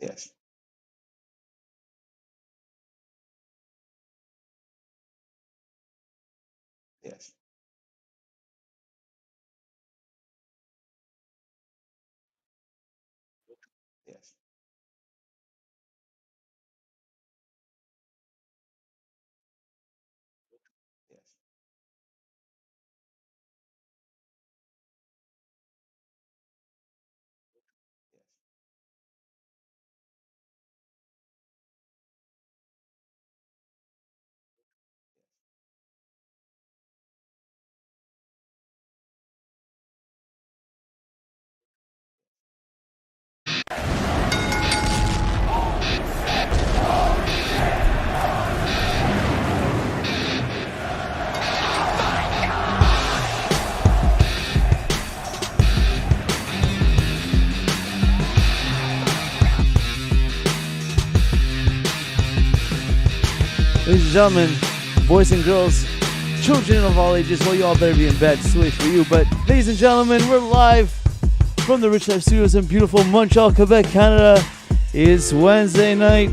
Yes. Yes. Yes. Yes. Ladies and gentlemen, boys and girls, children of all ages, well, you all better be in bed. It's late for you. But, ladies and gentlemen, we're live from the Rich Life Studios in beautiful Montreal, Quebec, Canada. It's Wednesday night,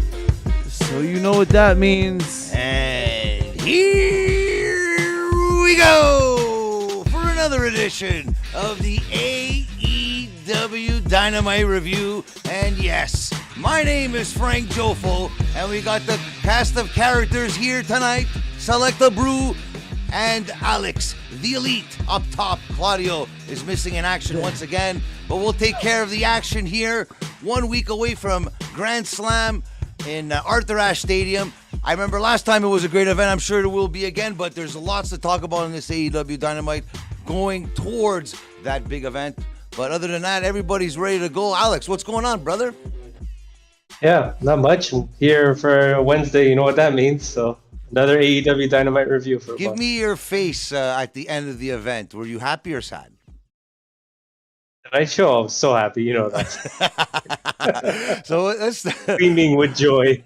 so you know what that means. And here we go for another edition of the AEW Dynamite Review. And yes, my name is Frank Jofo, and we got the cast of characters here tonight. Selecta Brew and Alex, the Elite, up top. Claudio is missing in action once again, but we'll take care of the action here. 1 week away from Grand Slam in Arthur Ashe Stadium. I remember last time it was a great event. I'm sure it will be again, but there's lots to talk about in this AEW Dynamite going towards that big event. But other than that, everybody's ready to go. Alex, what's going on, brother? Yeah, not much. I'm here for Wednesday. You know what that means. So another AEW Dynamite review for Give me your face at the end of the event. Were you happy or sad? tonight's show. I was so happy. You know that. So let's Screaming with joy.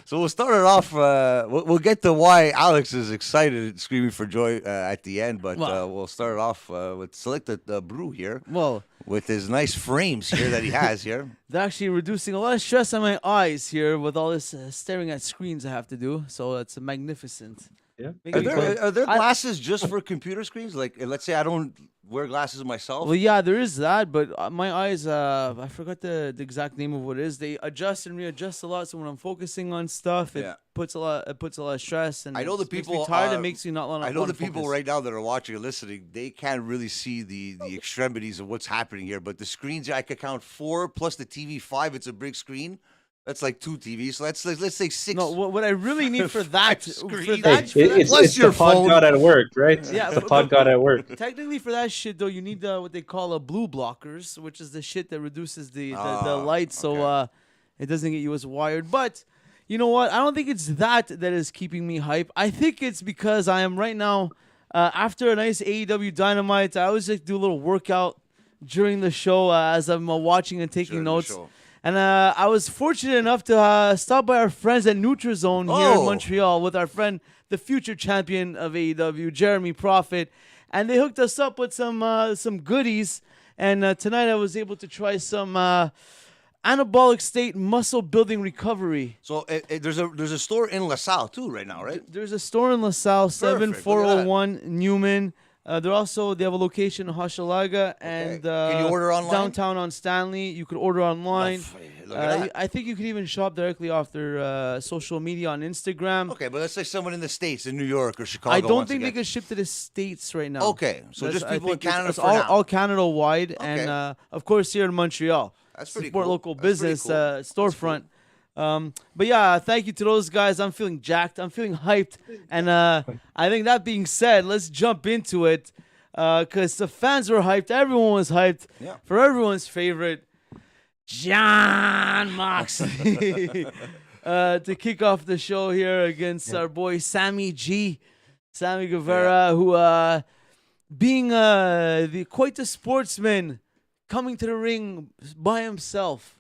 So we'll start it off. We'll get to why Alex is excited, screaming for joy at the end. But we'll start it off with Selected Brew here. Well, with his nice frames here that he has here. they're actually reducing a lot of stress on my eyes here with all this staring at screens I have to do. So it's magnificent. Yeah. Are there glasses just for computer screens? Like, let's say I don't wear glasses myself. Well, yeah, there is that, but my eyes, I forgot the exact name of what it is. They adjust and readjust a lot, so when I'm focusing on stuff, it puts a lot of stress, and I know the makes people me tired. It makes me not want to. I know the people right now that are watching and listening, they can't really see the extremities of what's happening here. But the screens, I could count 4 plus the TV 5. It's a big screen. That's like 2 TVs. So let's say 6. No, what I really need for that, It's your the pod phone. god at work, right? Yeah, It's the pod god at work. Technically, for that shit though, you need what they call a blue blockers, which is the shit that reduces the light, so it doesn't get you as wired. But you know what? I don't think it's that is keeping me hype. I think it's because I am right now after a nice AEW Dynamite. I always like do a little workout during the show as I'm watching and taking notes. And I was fortunate enough to stop by our friends at NutriZone here in Montreal with our friend, the future champion of AEW, Jeremy Prophet. And they hooked us up with some goodies. And tonight I was able to try some anabolic state muscle building recovery. So there's a store in LaSalle too right now, right? There's a store in LaSalle, 7401 Newman. They have a location in Hochelaga and Can you order online? Downtown on Stanley. You could order online. I think you could even shop directly off their social media on Instagram. Okay, but let's say someone in the States, in New York or Chicago. I don't think they can ship to the States right now. Okay, so just people in Canada it's for now. all Canada wide, and of course here in Montreal. That's pretty Support cool. local That's pretty business cool. storefront. But yeah, thank you to those guys. I'm feeling jacked. I'm feeling hyped. And I think that being said, let's jump into it. Because the fans were hyped. Everyone was hyped for everyone's favorite, Jon Moxley. To kick off the show here against our boy Sammy Guevara, who being quite the sportsman, coming to the ring by himself.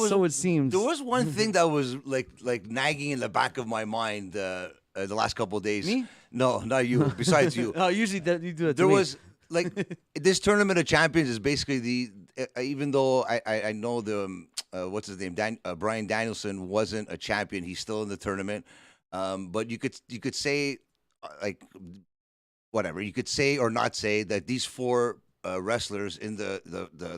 So it seems. There was one thing that was like nagging in the back of my mind the last couple of days. Me? No, not you. Besides you. Oh, usually you do it. There was like this tournament of champions is basically even though I know what's his name, Bryan Danielson wasn't a champion, he's still in the tournament. But you could say like whatever you could say or not say that these four wrestlers in the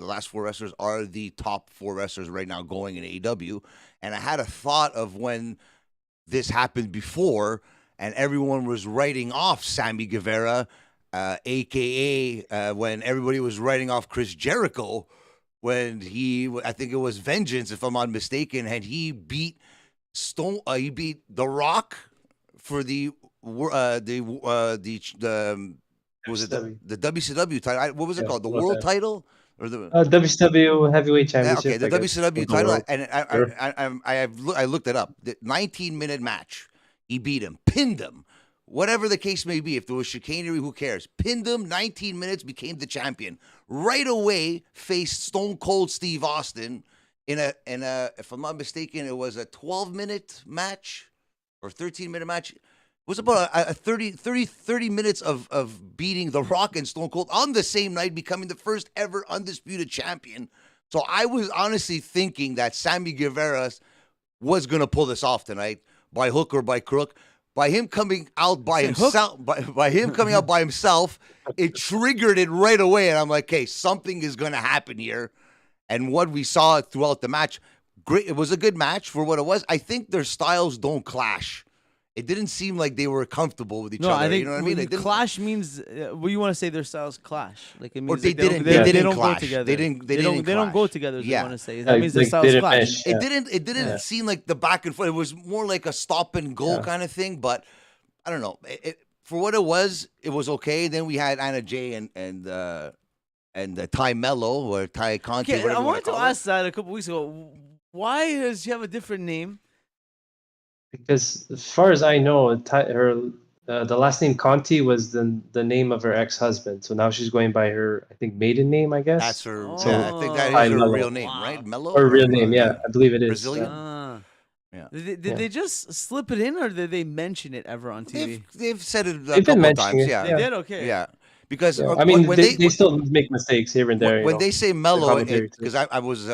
last four wrestlers are the top four wrestlers right now going in AEW. And I had a thought of when this happened before, and everyone was writing off Sammy Guevara, aka when everybody was writing off Chris Jericho when I think it was Vengeance, if I'm not mistaken, and he beat he beat The Rock for the was it the WCW title? What was it called? The world title or the WCW Heavyweight Championship? Okay, the WCW title, and I looked it up. The 19-minute match, he beat him, pinned him, whatever the case may be. If there was chicanery, who cares? Pinned him, 19 minutes, became the champion. Right away, faced Stone Cold Steve Austin in a if I'm not mistaken, it was a 12-minute match or 13-minute match. It was about a 30 minutes of beating The Rock and Stone Cold on the same night, becoming the first ever undisputed champion. So I was honestly thinking that Sammy Guevara was going to pull this off tonight by hook or by crook. By him coming out by himself, by him coming out by himself, it triggered it right away. And I'm like, okay, something is going to happen here. And what we saw throughout the match, great. It was a good match for what it was. I think their styles don't clash. It didn't seem like they were comfortable with each other. I think you know what I mean? Clash means what you want to say. Their styles clash. Like it means or they like didn't go clash. together. They don't go together. Is what you want to say. That Like, means their styles clash. It didn't seem like the back and forth. It was more like a stop and go kind of thing. But I don't know. For what it was okay. Then we had Anna Jay and Ty Mello or Ty Conti. Okay, I wanted to ask that a couple weeks ago. Why does she have a different name? Because as far as I know, the last name Conti was the name of her ex-husband. So now she's going by her, I think, maiden name, I guess. That's her. So, I think that is her real name, right? Mello. Her real name, yeah, I believe it is. Brazilian. Yeah. Did they just slip it in, or did they mention it ever on TV? They've said it They've couple been times. mentioning it, Yeah. They did. Okay. Yeah. Because I mean, when they still make mistakes here and there. When they say Mello, commentary because I was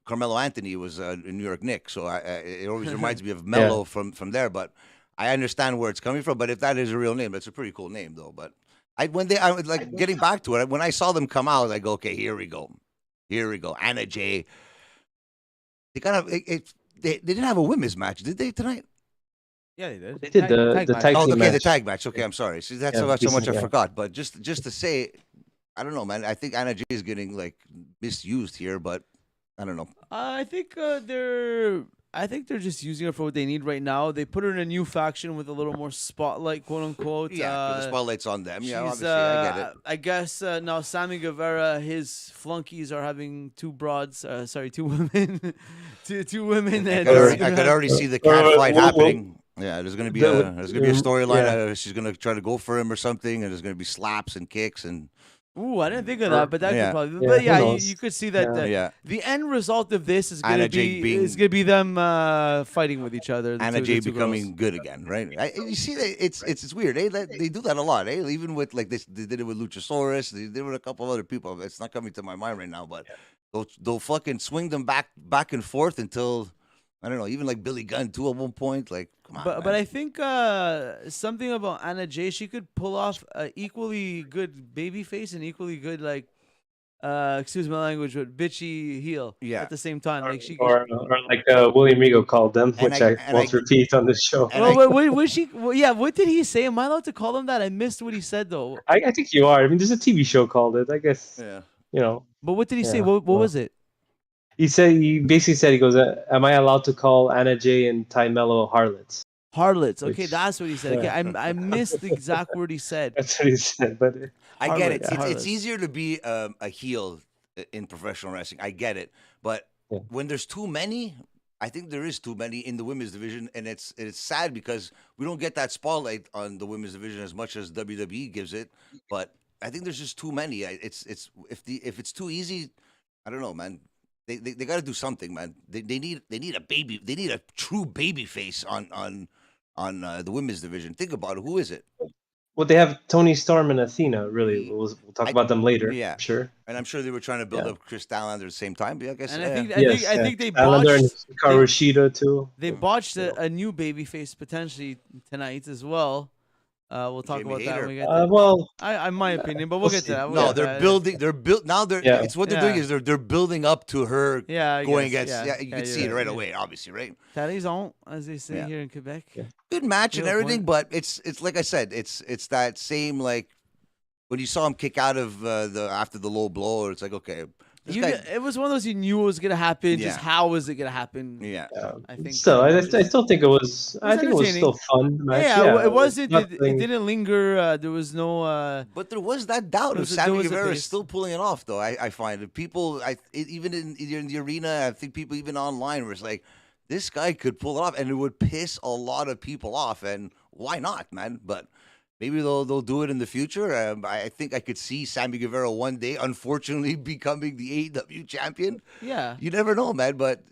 Carmelo Anthony was a New York Knicks, so it always reminds me of Mello from there. But I understand where it's coming from. But if that is a real name, that's a pretty cool name, though. But I was like getting back to it. When I saw them come out, I go, okay, here we go. Anna Jay. They kind of they didn't have a women's match, did they tonight? Yeah, they did. They did the tag team match. The tag match. Okay, I'm sorry. See, that's so much I forgot. But just to say, I don't know, man. I think Anna Jay is getting like misused here, but I don't know. I think they're just using her for what they need right now. They put her in a new faction with a little more spotlight, quote unquote. Yeah, the spotlight's on them. Yeah, obviously, I get it. I guess now Sammy Guevara, his flunkies are having two women, two women. I could already see the cat fight happening. Yeah, there's gonna be a storyline. Yeah. She's gonna try to go for him or something, and there's gonna be slaps and kicks and. Ooh, I didn't think of that, but that could probably. Yeah, But yeah, who you could see that. Yeah. The end result of this is Anna gonna Jay be them fighting with each other. Anna Jay the two becoming girls. good again, right? You see, it's weird. They do that a lot. Even with like this, they did it with Luchasaurus. They did it with a couple of other people. It's not coming to my mind right now, but they'll fucking swing them back and forth until. I don't know, even like Billy Gunn too at one point. Like, come on. But I think something about Anna Jay, she could pull off an equally good baby face and equally good excuse my language, but bitchy heel. Yeah. At the same time, like she. Or like William Regal called them, which I won't repeat on this show. What did he say? Am I allowed to call him that? I missed what he said though. I think you are. I mean, there's a TV show called it. I guess. Yeah. You know. But what did he say? What was it? He basically said, he goes, am I allowed to call Anna Jay and Ty Mello harlots? Harlots. Okay, that's what he said. Okay, I missed the exact word he said. That's what he said. But I get it. Harlots. It's easier to be a heel in professional wrestling. I get it. But when there's too many, I think there is too many in the women's division, and it's sad because we don't get that spotlight on the women's division as much as WWE gives it. But I think there's just too many. If it's too easy, I don't know, man. They got to do something, man. They need a true baby face on the women's division. Think about it. Who is it? Well, they have Toni Storm and Athena. Really, we'll talk about them later. Yeah. I'm sure. And I'm sure they were trying to build up Chris Statlander at the same time. But I guess. And yeah. I think they Statlander and botched. Hikaru Shida too. They botched a new babyface potentially tonight as well. We'll talk Jamie about that Hayter. when we get there. Well, in my opinion, but we'll get to that. No, they're building. They're built now. It's what they're doing is they're building up to her going against. Yeah, you can see it right away, obviously, right? Tarison, as they say here in Quebec. Yeah. Good match and Good everything, point. but it's like I said, it's that same like when you saw him kick out of the after the low blow. It's like okay, It was one of those you knew it was gonna happen. Yeah. Just how was it gonna happen? yeah. I think. still, I still think it was. I think it was entertaining. still fun. Match. Yeah, it wasn't. It nothing- didn't linger. There was no. But there was that doubt of There Sammy was a Guevara pace. still pulling it off, though. I find it. People, even in the arena, I think people even online were like, this guy could pull it off, and it would piss a lot of people off. And why not, man? But maybe they'll do it in the future. I think I could see Sammy Guevara one day, unfortunately, becoming the AEW champion. Yeah. You never know, man. But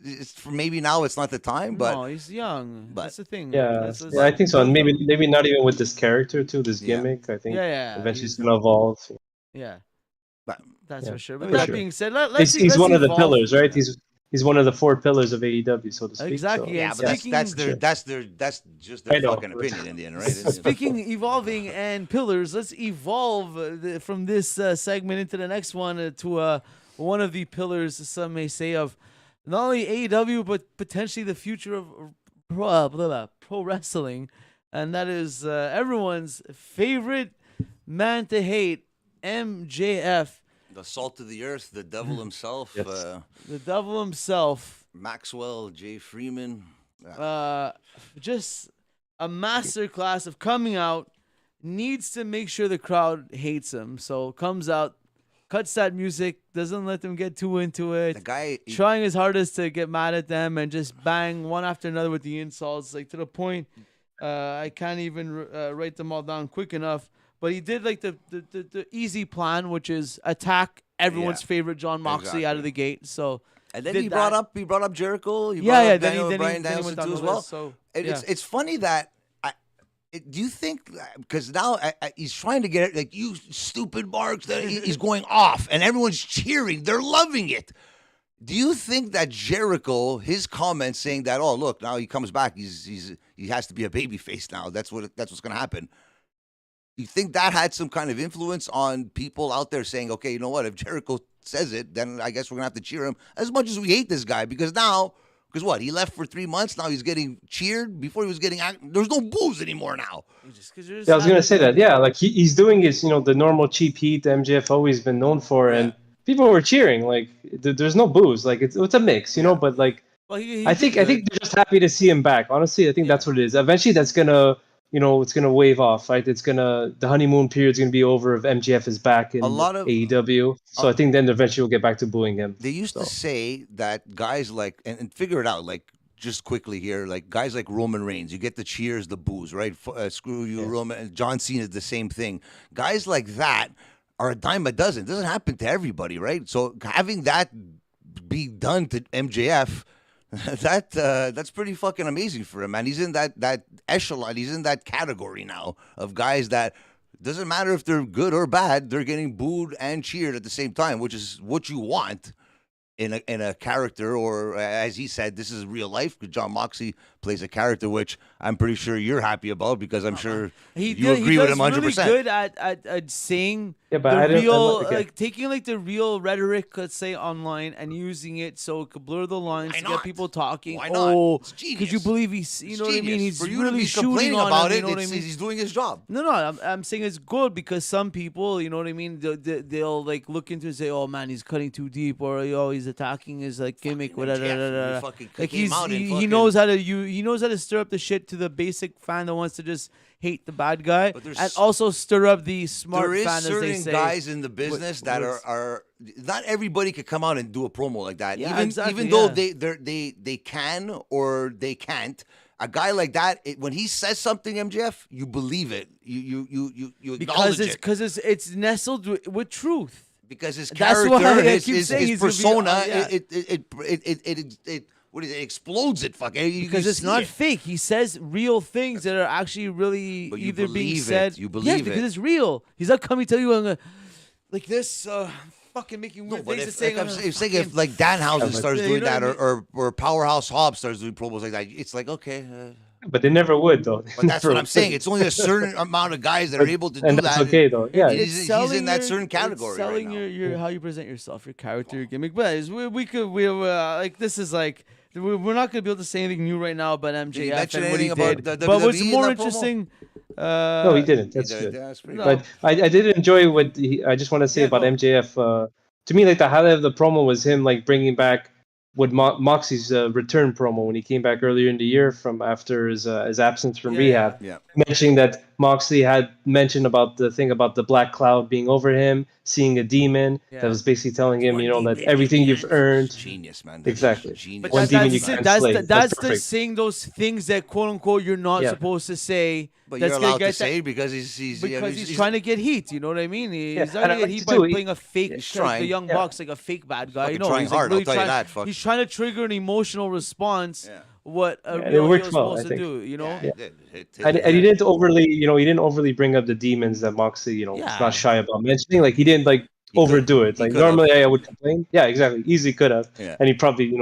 maybe now it's not the time. But No, he's young. but- That's the thing. Yeah, I think so. And maybe not even with this character too, this Yeah. gimmick. I think Yeah. eventually it's gonna evolve. Yeah. But- That's Yeah, for sure. for But that sure. being said, let's He's one of the evolve. pillars, right? He's one of the 4 pillars of AEW, so to speak. Exactly, So. yeah. yeah, but Speaking- that's just their I know. fucking opinion in the end, right? Speaking evolving and pillars, let's evolve from this segment into the next one to one of the pillars, some may say, of not only AEW but potentially the future of pro wrestling, and that is everyone's favorite man to hate, MJF, The salt of the earth, the devil himself, Yes. the devil himself. Maxwell J. Freeman. Just a master class of coming out, needs to make sure the crowd hates him. So comes out, cuts that music, doesn't let them get too into it. The guy, Trying his hardest to get mad at them and just bang one after another with the insults, like to the point I can't even write them all down quick enough. But he did like the easy plan, which is attack everyone's Yeah. favorite Jon Moxley out of Exactly. the gate. So and then did he brought that. up Jericho. He Yeah, brought yeah, up then he- Daniel, then he- Bryan then he Danielson went down too the as well. list, so, And yeah. it's funny that do you think because now he's trying to get it like you stupid marks that he's going off and everyone's cheering, they're loving it. Do you think that Jericho, his comments saying that, oh look, now he comes back, he has to be a babyface now. That's what's going to happen. You think that had some kind of influence on people out there saying, okay, you know what? If Jericho says it, then I guess we're going to have to cheer him as much as we hate this guy because what? He left for 3 months. Now he's getting cheered. Before he was getting there's no booze anymore now. Yeah, I was gonna say that. Yeah, like he's doing his, the normal cheap heat MJF always been known for, and people were cheering. Like there's no booze. Like it's a mix, But like well, I think they're just happy to see him back. Honestly, I think that's what it is. Eventually, that's gonna it's gonna wave off, right? The honeymoon period's gonna be over if MJF is back in A lot of- AEW. So I think then eventually we'll get back to booing him. They used to say that guys like and figure it out like just quickly here, like guys like Roman Reigns, you get the cheers, the boos, right? Screw you, Roman. And John Cena is the same thing. Guys like that are a dime a dozen. It doesn't happen to everybody, right? So having that be done to MJF, that's pretty fucking amazing for him, man. He's in that echelon. He's in that category now of guys that doesn't matter if they're good or bad, they're getting booed and cheered at the same time, which is what you want in a character, or as he said, this is real life. Because Jon Moxley plays a character, which I'm pretty sure you're happy about because I'm sure you agree with him 100%. He's really good at saying but the real, like taking like the real rhetoric, let's say online, and using it so it could blur the lines Why to not? get people talking. Why not? Oh, It's genius. could you believe he's, It's what I mean? genius. He's for you really to be shooting complaining on about him, it. you know what I mean? He's doing his job. No, I'm saying it's good because some people, you know what I mean, they'll like look into it and say, oh man, he's cutting too deep, or oh, he's attacking his like gimmick, whatever. MJF, he fucking Like came out and he fucking- knows how to he knows how to stir up the shit to the basic fan that wants to just hate the bad guy, But there's- and also stir up the smart There is fan, as they certain say. guys in the business that was- are not everybody could come out and do a promo like that. Yeah, even exactly, though yeah. they can or they can't. A guy like that, when he says something, MJF, you believe it. You acknowledge because it's nestled with truth. because his That's character, why I his keep saying his he's gonna be- persona, yeah. it what is it? Explodes it, fuck. Because it's not fake. He says real things that are actually really But you either being believe it. said. You believe yes, it. because it's real. He's not coming to tell you like this, fucking making weird But things. if, Saying, like I'm saying, if like Danhausen starts you doing know what that, I mean? or Powerhouse Hobbs starts doing promos like that, it's like okay. But they never would though. But that's what I'm saying. It's only a certain amount of guys that are able to do and that. that's okay though. Yeah, He's in that certain category It's selling right now. your how you present yourself, your character, your gimmick. But we like this is like we're not gonna be able to say anything new right now about MJF mention and what he anything did. about the But what's WWE in more that promo? interesting? no, he didn't. That's Yeah, good. that's pretty No. good. But I did enjoy what I just want to say Yeah, about go. MJF. To me, like the highlight of the promo was him like bringing back what Moxie's return promo when he came back earlier in the year from after his absence from rehab, Yeah. mentioning that Moxley had mentioned about the thing about the black cloud being over him, seeing a demon that was basically telling him, that everything you've earned. Genius, man. Exactly. Genius. But One demon you that's can't it. That's slay. the, That's that's the perfect. saying those things that quote unquote you're not Yeah. supposed to say. But that's you're gonna allowed get to say that- because he's because he's trying to get heat. You know what I mean? He's Yeah, not and I gonna get like heat to by do it. playing a fake, He's like the trying. young Yeah. bucks, like a fake bad guy. fucking No, trying he's hard, like I'll really tell you trying. that, fuck. He's trying to trigger an emotional response. Yeah. What a Yeah, and real it heel worked is well, supposed I to think. do. You know? Yeah, it did. And he didn't overly, he didn't overly bring up the demons that Moxley, is Yeah. not shy about mentioning. Like he didn't like He could- overdo it. he Like could have. normally I would complain. Yeah, exactly. Easily could have. Yeah. And he probably,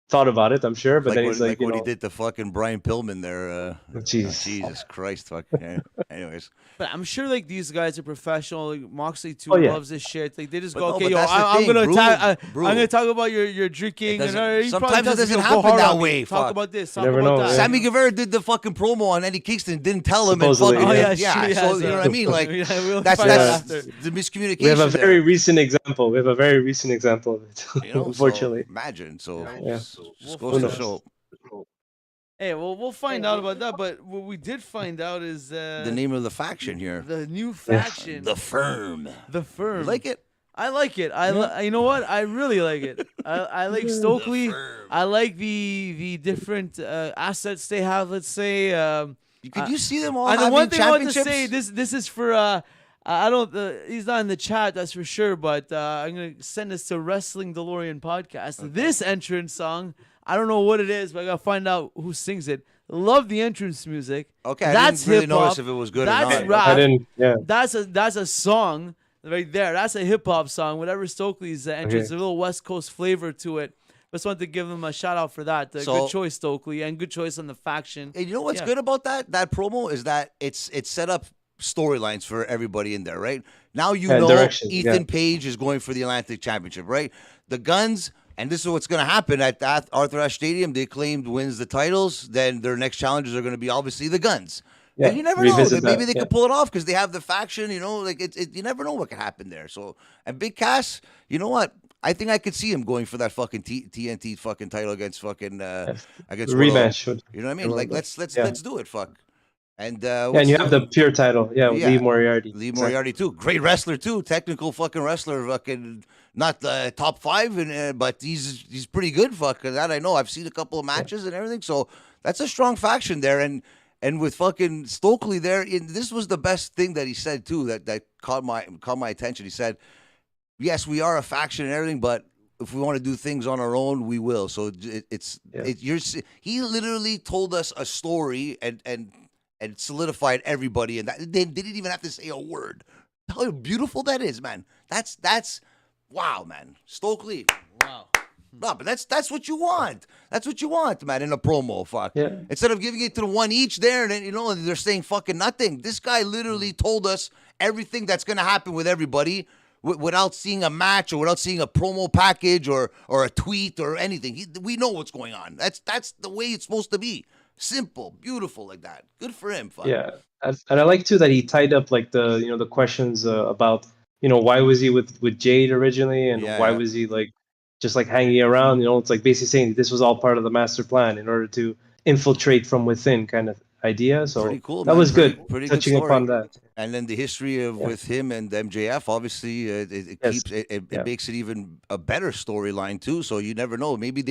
thought about it, I'm sure. But Like then what, he's like, what he did to fucking Brian Pillman there. Jesus. Jesus Christ, fuck. Yeah. Anyways, But I'm sure like these guys are professional. Like, Moxley too Oh, yeah. loves this shit. Like they just But go, no, okay, but yo, that's the I'm thing, gonna Brew, I'm Brew. gonna talk about your drinking. It And doesn't- he sometimes probably it doesn't go happen hard that on me. way, Talk fuck. about this. You Talk never about know, that. yeah. Sammy Guevara did the fucking promo on Eddie Kingston, didn't tell him. And Supposedly, fucking, yeah. Oh, yeah, so sure, you know what I mean? Like Yeah, we'll that's find out that's after. the miscommunication. we have a very there, recent example. We have a very recent example of it. you know, Unfortunately. So imagine. So Yeah. just We'll goes find to out. show Hey, well, we'll find out about that. But what we did find out is the name of the faction here, the new faction, the Firm. the Firm. You like it? I like it. You know what? I really like it. I like Stokely. Firm. I like the different assets they have. Let's say. Could you see them all And the having one thing I want to championships? say, this is for I don't. He's not in the chat, that's for sure. But I'm gonna send this to Wrestling DeLorean podcast. Okay. This entrance song, I don't know what it is, but I gotta find out who sings it. Love the entrance music. Okay, I That's didn't really hip-hop. notice if it was good That's or not. rap. I didn't, yeah. That's a song right there. That's a hip hop song. Whatever Stokely's entrance, Okay. a little West Coast flavor to it. Just wanted to give him a shout out for that. So- Good choice, Stokely, and good choice on the faction. And you know what's Yeah. good about that promo is that it's set up storylines for everybody in there, right? Now you Yeah, know direction, Ethan yeah. Page is going for the Atlantic Championship, right? The Guns, and this is what's going to happen at that Arthur Ashe Stadium. They claimed wins the titles. Then their next challengers are going to be obviously the Guns. Yeah, And you never know. revisit Maybe that, they yeah. could pull it off because they have the faction. Like you never know what could happen there. So and Big Cass, you know what? I think I could see him going for that fucking TNT fucking title against fucking against Willow. Rematch. You know what I mean? Like let's Yeah. do it. Fuck. And Yeah, and you have the pure title. Yeah, with Yeah. Lee Moriarty. Lee Exactly. Moriarty too, great wrestler too, technical fucking wrestler, fucking not the top 5, but he's pretty good. Fuck that I know. I've seen a couple of matches and everything, so that's a strong faction there. And with fucking Stokely there, this was the best thing that he said too that caught my attention. He said, "Yes, we are a faction and everything, but if we want to do things on our own, we will." So he literally told us a story and solidified everybody, and that they didn't even have to say a word. How beautiful that is, man. That's wow, man. Stokely. Wow. No, but that's what you want. That's what you want, man, in a promo, fuck. Yeah. Instead of giving it to the one each there, and then, they're saying fucking nothing. This guy literally told us everything that's going to happen with everybody without seeing a match or without seeing a promo package or a tweet or anything. We know what's going on. That's the way it's supposed to be. Simple, beautiful like that. Good for him, fuck. Yeah, and I like too that he tied up like the questions about why was he with Jade originally and why was he just hanging around. It's like basically saying this was all part of the master plan in order to infiltrate from within kind of idea. So Pretty cool, that man. was good. Pretty good touching story. upon that. And then the history of with him and MJF, obviously, it Yes. keeps it Yeah. makes it even a better storyline too. So you never know. Maybe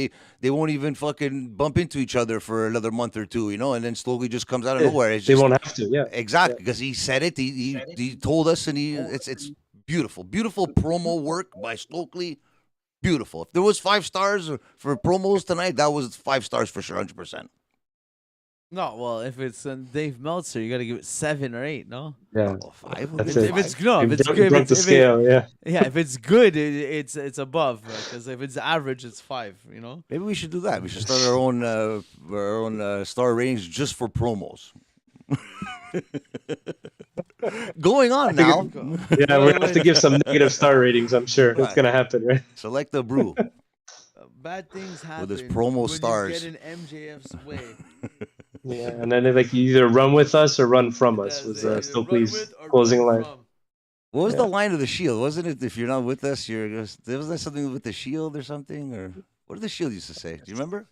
they won't even fucking bump into each other for another month or two, and then slowly just comes out of nowhere. It's They just, won't have to. Yeah. exactly because he said it. He told us, and it's beautiful, beautiful promo work by Stokely. beautiful. If there was 5 stars for promos tonight, that was 5 stars for sure, 100%. No, well, if it's Dave Meltzer, you got to give it 7 or 8, no? Yeah, 5. That's If it's good, If the scale, yeah. yeah, if it's good, it's above. Because if it's average, it's 5. You know. Maybe we should do that. We should start our own star ratings just for promos. Going on now. Yeah, we're gonna have to give some negative star ratings. I'm sure Right. it's gonna happen, right? Select the brew. Bad things happen his promo when stars. you get in MJF's way. Yeah, and then like you either run with us or run from us. That's Was it. Either Stokely's run with or closing run line. from. What was the line of the Shield? Wasn't it, if you're not with us, you're just... Wasn't there something with the Shield or something? Or what did the Shield used to say? Do you remember?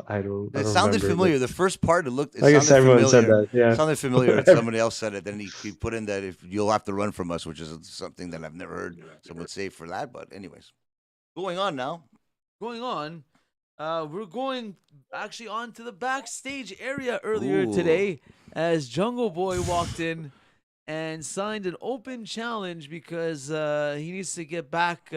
I don't. It sounded remember, familiar. The first part, it I guess sounded everyone familiar. said that. Yeah. It sounded familiar. And somebody else said it. Then he put in that if you'll have to run from us, which is something that I've never heard someone say for that. But anyways, going on now. Going on, we're going actually on to the backstage area earlier today as Jungle Boy walked in and signed an open challenge because he needs to get back.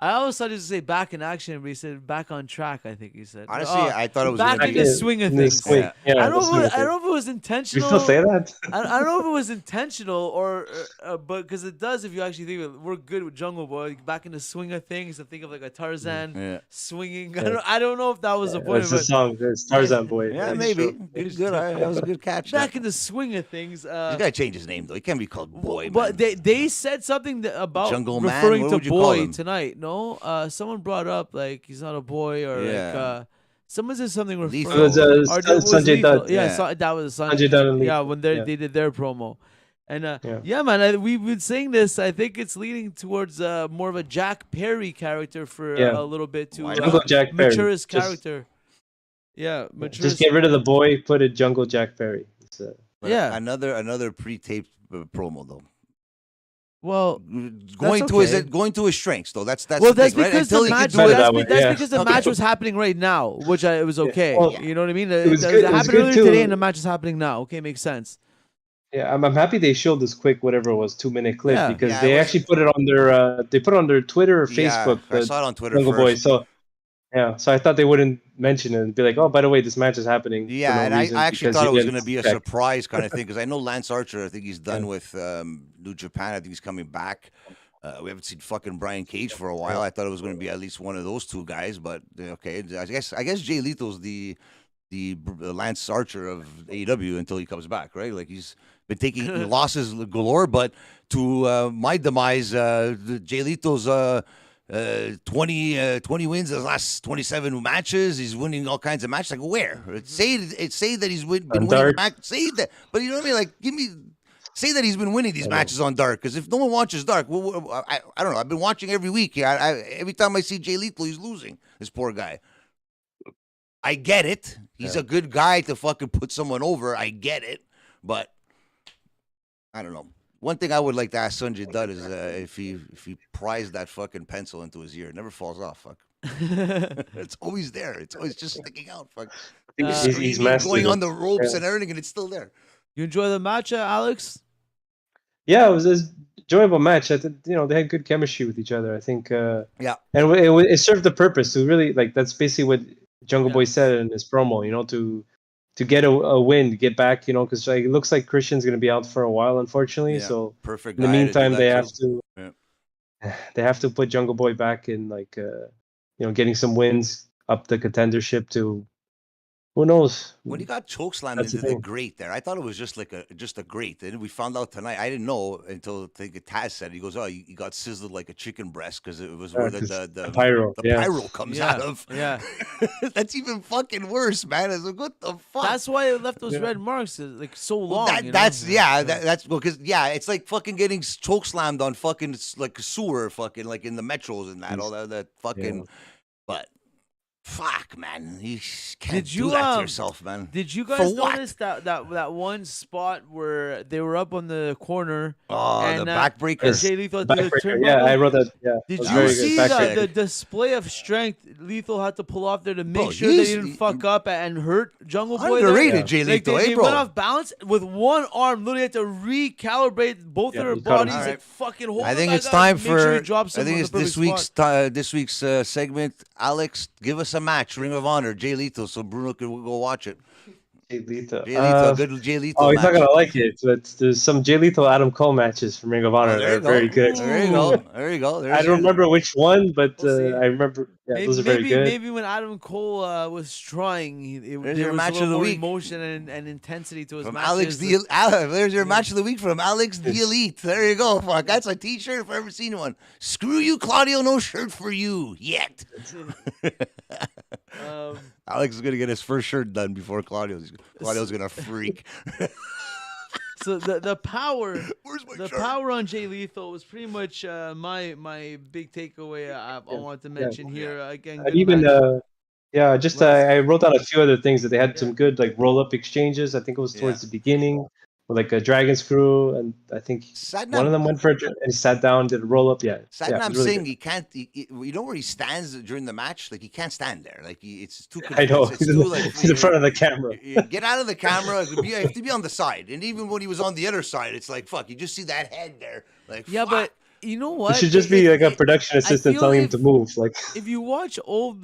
I always thought he was going to say back in action, but he said back on track, I think he said. Honestly, I thought it was back gonna in be the swing of in the things. swing. Yeah, I don't the know. swing I of don't know if it was You intentional. still say that? I don't know if it was intentional or, but because it does. If you actually think of it, we're good with Jungle Boy. Back in the swing of things, I think of like a Tarzan swinging. I don't know if that was the point It's of a it. song. It's Tarzan Boy. Yeah, That's maybe. true. Good. That was a good catch. Back in the swing of things. He's got to change his name though. He can't be called Boy. But Man. they said something about Jungle Man? referring What to would you call boy him? tonight. No, someone brought up like he's not a boy or like someone said something referring. Lethal. It was or that was Sanjay Lethal. Dutt. Yeah, Yeah. that was Sanjay Dutt and yeah, Lethal. when they did their promo. And Yeah. man, we've been saying this. I think it's leading towards more of a Jack Perry character for a little bit to Jungle Jack Perry. mature his Just- character. Yeah, mature. Just get rid of the boy. Put it Jungle Jack Perry. It's, But yeah. Another pre-taped promo though. Well, Going to okay. his strengths though. That's well, the that's thing, right? because Until the he match. can do it. That's because the Okay. match was happening right now, which it was okay. Well, you know what I mean? it was It good- it was happened good earlier too. today, and the match is happening now. Okay, makes sense. Yeah, I'm happy they showed this quick, whatever it was, 2-minute clip Yeah. because Yeah, they it was- actually put it on their Twitter or Facebook. Yeah, I the saw it on Twitter Jungle first. Boy. So so I thought they wouldn't mention it and be like, oh, by the way, this match is happening. for Yeah, no and reason I actually because thought you it was get going to be a checked. surprise kind of thing because I know Lance Archer. I think he's done with New Japan. I think he's coming back. We haven't seen fucking Brian Cage for a while. I thought it was going to be at least one of those two guys, but okay. I guess Jay Lethal's the Lance Archer of AEW until he comes back, right? Like he's been taking losses galore, but to my demise, Jay Lethal's 20 wins his last 27 matches. He's winning all kinds of matches. Like where? Say that he's been winning Dark. match. Say that, but you know what I mean? Like say that he's been winning these matches on Dark. Because if no one watches Dark, well, I don't know. I've been watching every week. Every time I see Jay Lethal, he's losing. This poor guy. I get it. He's a good guy to fucking put someone over. I get it, but I don't know. One thing I would like to ask Sanjay Dutt is if he pries that fucking pencil into his ear, it never falls off. Fuck, it's always there. It's always just sticking out. Fuck, He's Screaming, mastered going it. on the ropes Yeah. and everything, and it's still there. You enjoy the match, Alex? Yeah, it was an enjoyable match. I think they had good chemistry with each other. I think. Yeah. And it served the purpose to really that's basically what Jungle Boy said in his promo. To get a win, to get back. Because it looks like Christian's going to be out for a while, unfortunately. Yeah. So Perfect. in the guy to do meantime, that they too. have to. Yeah. They have to put Jungle Boy back in, getting some wins up the contendership to. Who knows? When he got chokeslammed That's into the the thing. grate there, I thought it was just a grate. And we found out tonight. I didn't know until I think Taz said. He goes, "Oh, he got sizzled like a chicken breast because it was where the pyro, pyro comes Yeah, out of." yeah. That's even fucking worse, man. It's like, what the fuck? That's why it left those red marks like so long. That's because it's like fucking getting chokeslammed on fucking like sewer, fucking like in the metros and that all that fucking. But Fuck, man. You can't Did you do that to yourself, man. Did you For guys what? notice that one spot where they were up on the corner? Oh, and, the backbreaker. Jay Lethal did the Backbreaker. Yeah, I turnbuckle? wrote that. Yeah, Did that was you very see good. Backbreaker. the display of strength Lethal had to pull off there to make Bro, sure they he's- didn't fuck up and hurt Jungle Boy? Underrated, there? Jay Like, Lethal, they bro. went off balance with one arm. Literally had to recalibrate both Yeah, of their he caught him. bodies All and right. fucking hold I him think back it's up time and make sure he for. drops I him think on it's the this perfect week's spot. segment. Alex, give us a match. Ring of Honor, Jay Lethal, so Bruno can go watch it. Jay Lethal. Jay Lethal, good Jay Lethal. Oh, he's match. not gonna like it, but there's some Jay Lethal Adam Cole matches from Ring of Honor Oh, that there are you go. very good. There you go. There you go. I don't remember which one, but We'll see. I remember. Yeah, Maybe, those are very good. maybe when Adam Cole was trying, There's there your was match a of little the more week. emotion and intensity to his From matches. Alex the there's your match of the week from Alex the Elite. There you go. Fuck, that's a T-shirt if I've ever seen one. Screw you, Claudio. No shirt for you yet. Alex is gonna get his first shirt done before Claudio's. Claudio's gonna freak. So the power, Where's my the shirt? power on Jay Lethal was pretty much my big takeaway. I wanted to mention here again. And good even match. just I wrote down a few other things that they had some good like roll up exchanges. I think it was towards Yeah. the beginning, with like a dragon screw, and I think one of them went for it and he sat down, did a roll up. Yeah, yeah, it Satnam was really Singh, good. he can't. You know where he stands during the match? Like he can't stand there. Like it's too. I know It's he's, too, in, like, he's in front of the camera. you get out of the camera. You have to be on the side. And even when he was on the other side, it's like fuck. You just see that head there. Like Yeah, fuck. but you know what? It should just be like a production assistant feel telling him if- to move. Like If you watch old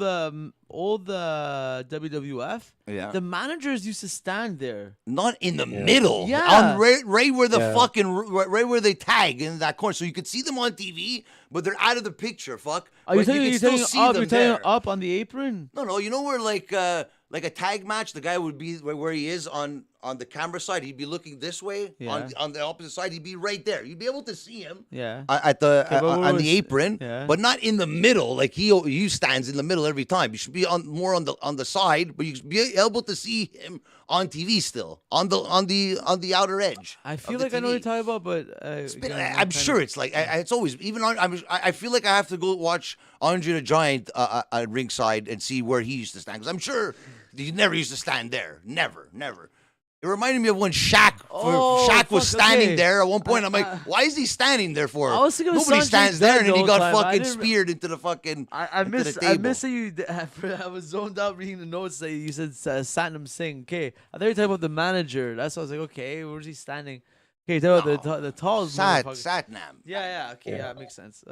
WWF, Yeah. the managers used to stand there. Not in the middle. Yeah. On right where the Yeah. fucking right where they tag in that corner, so you could see them on TV, but they're out of the picture. Fuck. Are you But telling can you're still telling see up? them You're telling there. up on the apron? No, you know where like a tag match, the guy would be where he is on the camera side. He'd be looking this way. Yeah. On the opposite side, he'd be right there. You'd be able to see him. Yeah. At the Okay, but what on was- the apron, yeah. but not in the middle. Like he stands in the middle every time. You should be more on the side, but you should be able to see him on TV still on the outer edge. I of feel the like I know what TV. you're talking about, but again, I'm sure it's like it's always even on. I feel like I have to go watch Andre the Giant at ringside and see where he used to stand because I'm sure he never used to stand there. Never. It reminded me of when Shaq was fuck, standing okay. there at one point. I'm like, why is he standing there for? I was thinking of Nobody Sanjay stands there, and then he Dutt got the whole time. I fucking didn't- speared into the fucking. I into miss the I table. miss that you. I was zoned out reading the notes that you said Satnam Singh. Okay, I thought you were talking about the manager. That's why I was like, okay, where's he standing? Okay, you're talking about the tall motherfucker. Satnam. Yeah, okay, yeah, makes sense.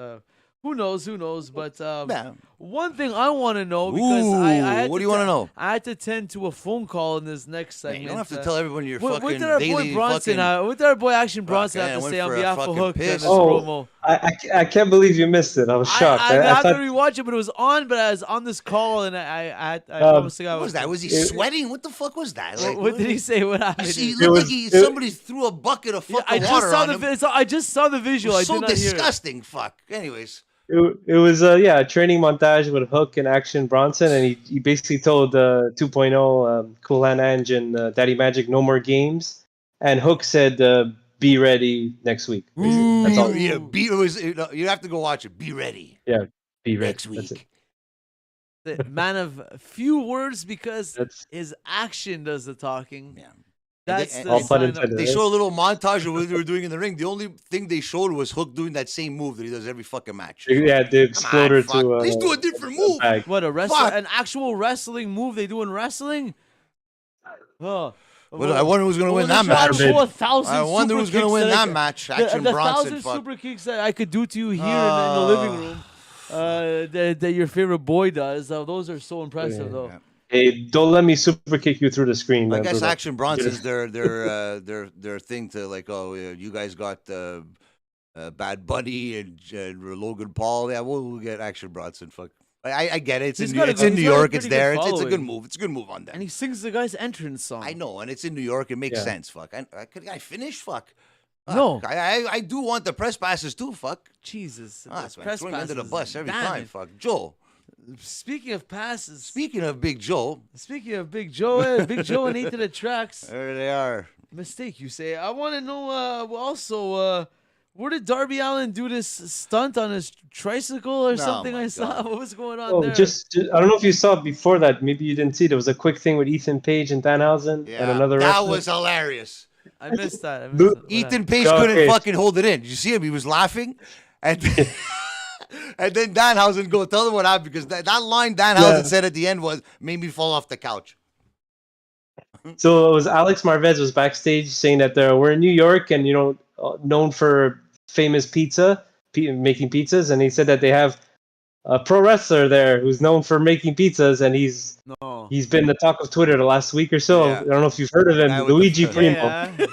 Who knows? But Yeah. one thing I want to know because I had what to do you want to know? I had to tend to a phone call in this next Man, segment. you don't have to tell everyone your what fucking did our daily boy Bronson? fucking. What did our boy Action Bronson Fuck, have I to went say on for a behalf of fucking Hook in piss. this Oh, promo? I can't believe you missed it. I was shocked. I I have to thought rewatch it, but it was on. But I was on this call, and I promised the guy. What was that? Was he sweating? What the fuck was that? Like, What did he say? What happened? He It looked was- like somebody threw a bucket of Yeah, fucking I just water saw on the him. I just saw the It visual. was I so did not hear it. disgusting. Fuck. Anyways. it was a training montage with Hook and Action Bronson, and he basically told 2.0 Cool Hand Ange and Daddy Magic no more games, and Hook said be ready next week. basically. That's all. Yeah, you have to go watch it. Be ready Yeah, be ready. next That's it. week. The man of few words because That's his action does the talking. Yeah. That's And the all pun sign of- intended. They show a little montage of what they were doing in the ring. The only thing they showed was Hook doing that same move that he does every fucking match. yeah, the exploder fuck. to Please do a different move. bag. What Fuck. an actual wrestling move they do in wrestling. Oh, Well, I wonder who's going to win they that try to match. pull 1,000 I wonder super who's going to kicks win that I- match. The, Action the Bronson. 1,000 Fuck. super kicks that I could do to you here in the living room. That your favorite boy does. Those are so impressive, though. Yeah. Hey, don't let me super kick you through the screen. I man, guess Bruno. Action Bronson's their thing to like. Oh, you guys got Bad Bunny and Logan Paul. Yeah, we'll get Action Bronson. Fuck. I get it. It's He's in got a it's good- in New he's got a York. It's pretty good there. It's a following. good move. It's a good move on them. And he sings the guy's entrance song. I know, and it's in New York. It makes Yeah. sense. Fuck. Could I finish? Fuck. No. I do want the press passes too. Fuck. Jesus. That's the man. press Throwing under the passes. bus every Damn time. it. Fuck. Joe. Speaking of passes, Speaking of Big Joe, speaking of Big Joe, Big Joe and 8 to the tracks. there they are. Mistake, you say. I want to know also Where did Darby Allin do this stunt on his tricycle or something? I saw. What was going on there? Just I don't know if you saw it before that. Maybe you didn't see it. There was a quick thing with Ethan Page and Danhausen and another wrestler. That was hilarious. I missed that. Ethan Page couldn't fucking hold it in. Did you see him? He was laughing. And and then Danhausen go, tell them what happened, because that line Danhausen said at the end made me fall off the couch. So it was Alex Marvez was backstage saying that we're in New York and, known for famous pizza, making pizzas. And he said that they have a pro wrestler there who's known for making pizzas. And he's been the talk of Twitter the last week or so. Yeah. I don't know if you've heard of him, Luigi Primo. Yeah.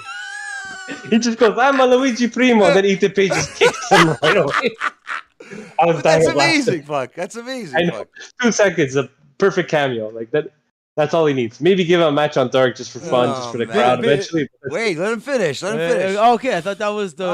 He just goes, I'm a Luigi Primo. Then Ethan Page just kicks him right away. That's amazing, fuck. That's amazing. I know. 2 seconds, a perfect cameo. Like that. That's all he needs. Maybe give him a match on Dark just for fun, just for the crowd. Eventually. Wait, let him finish. Okay, I thought that was the.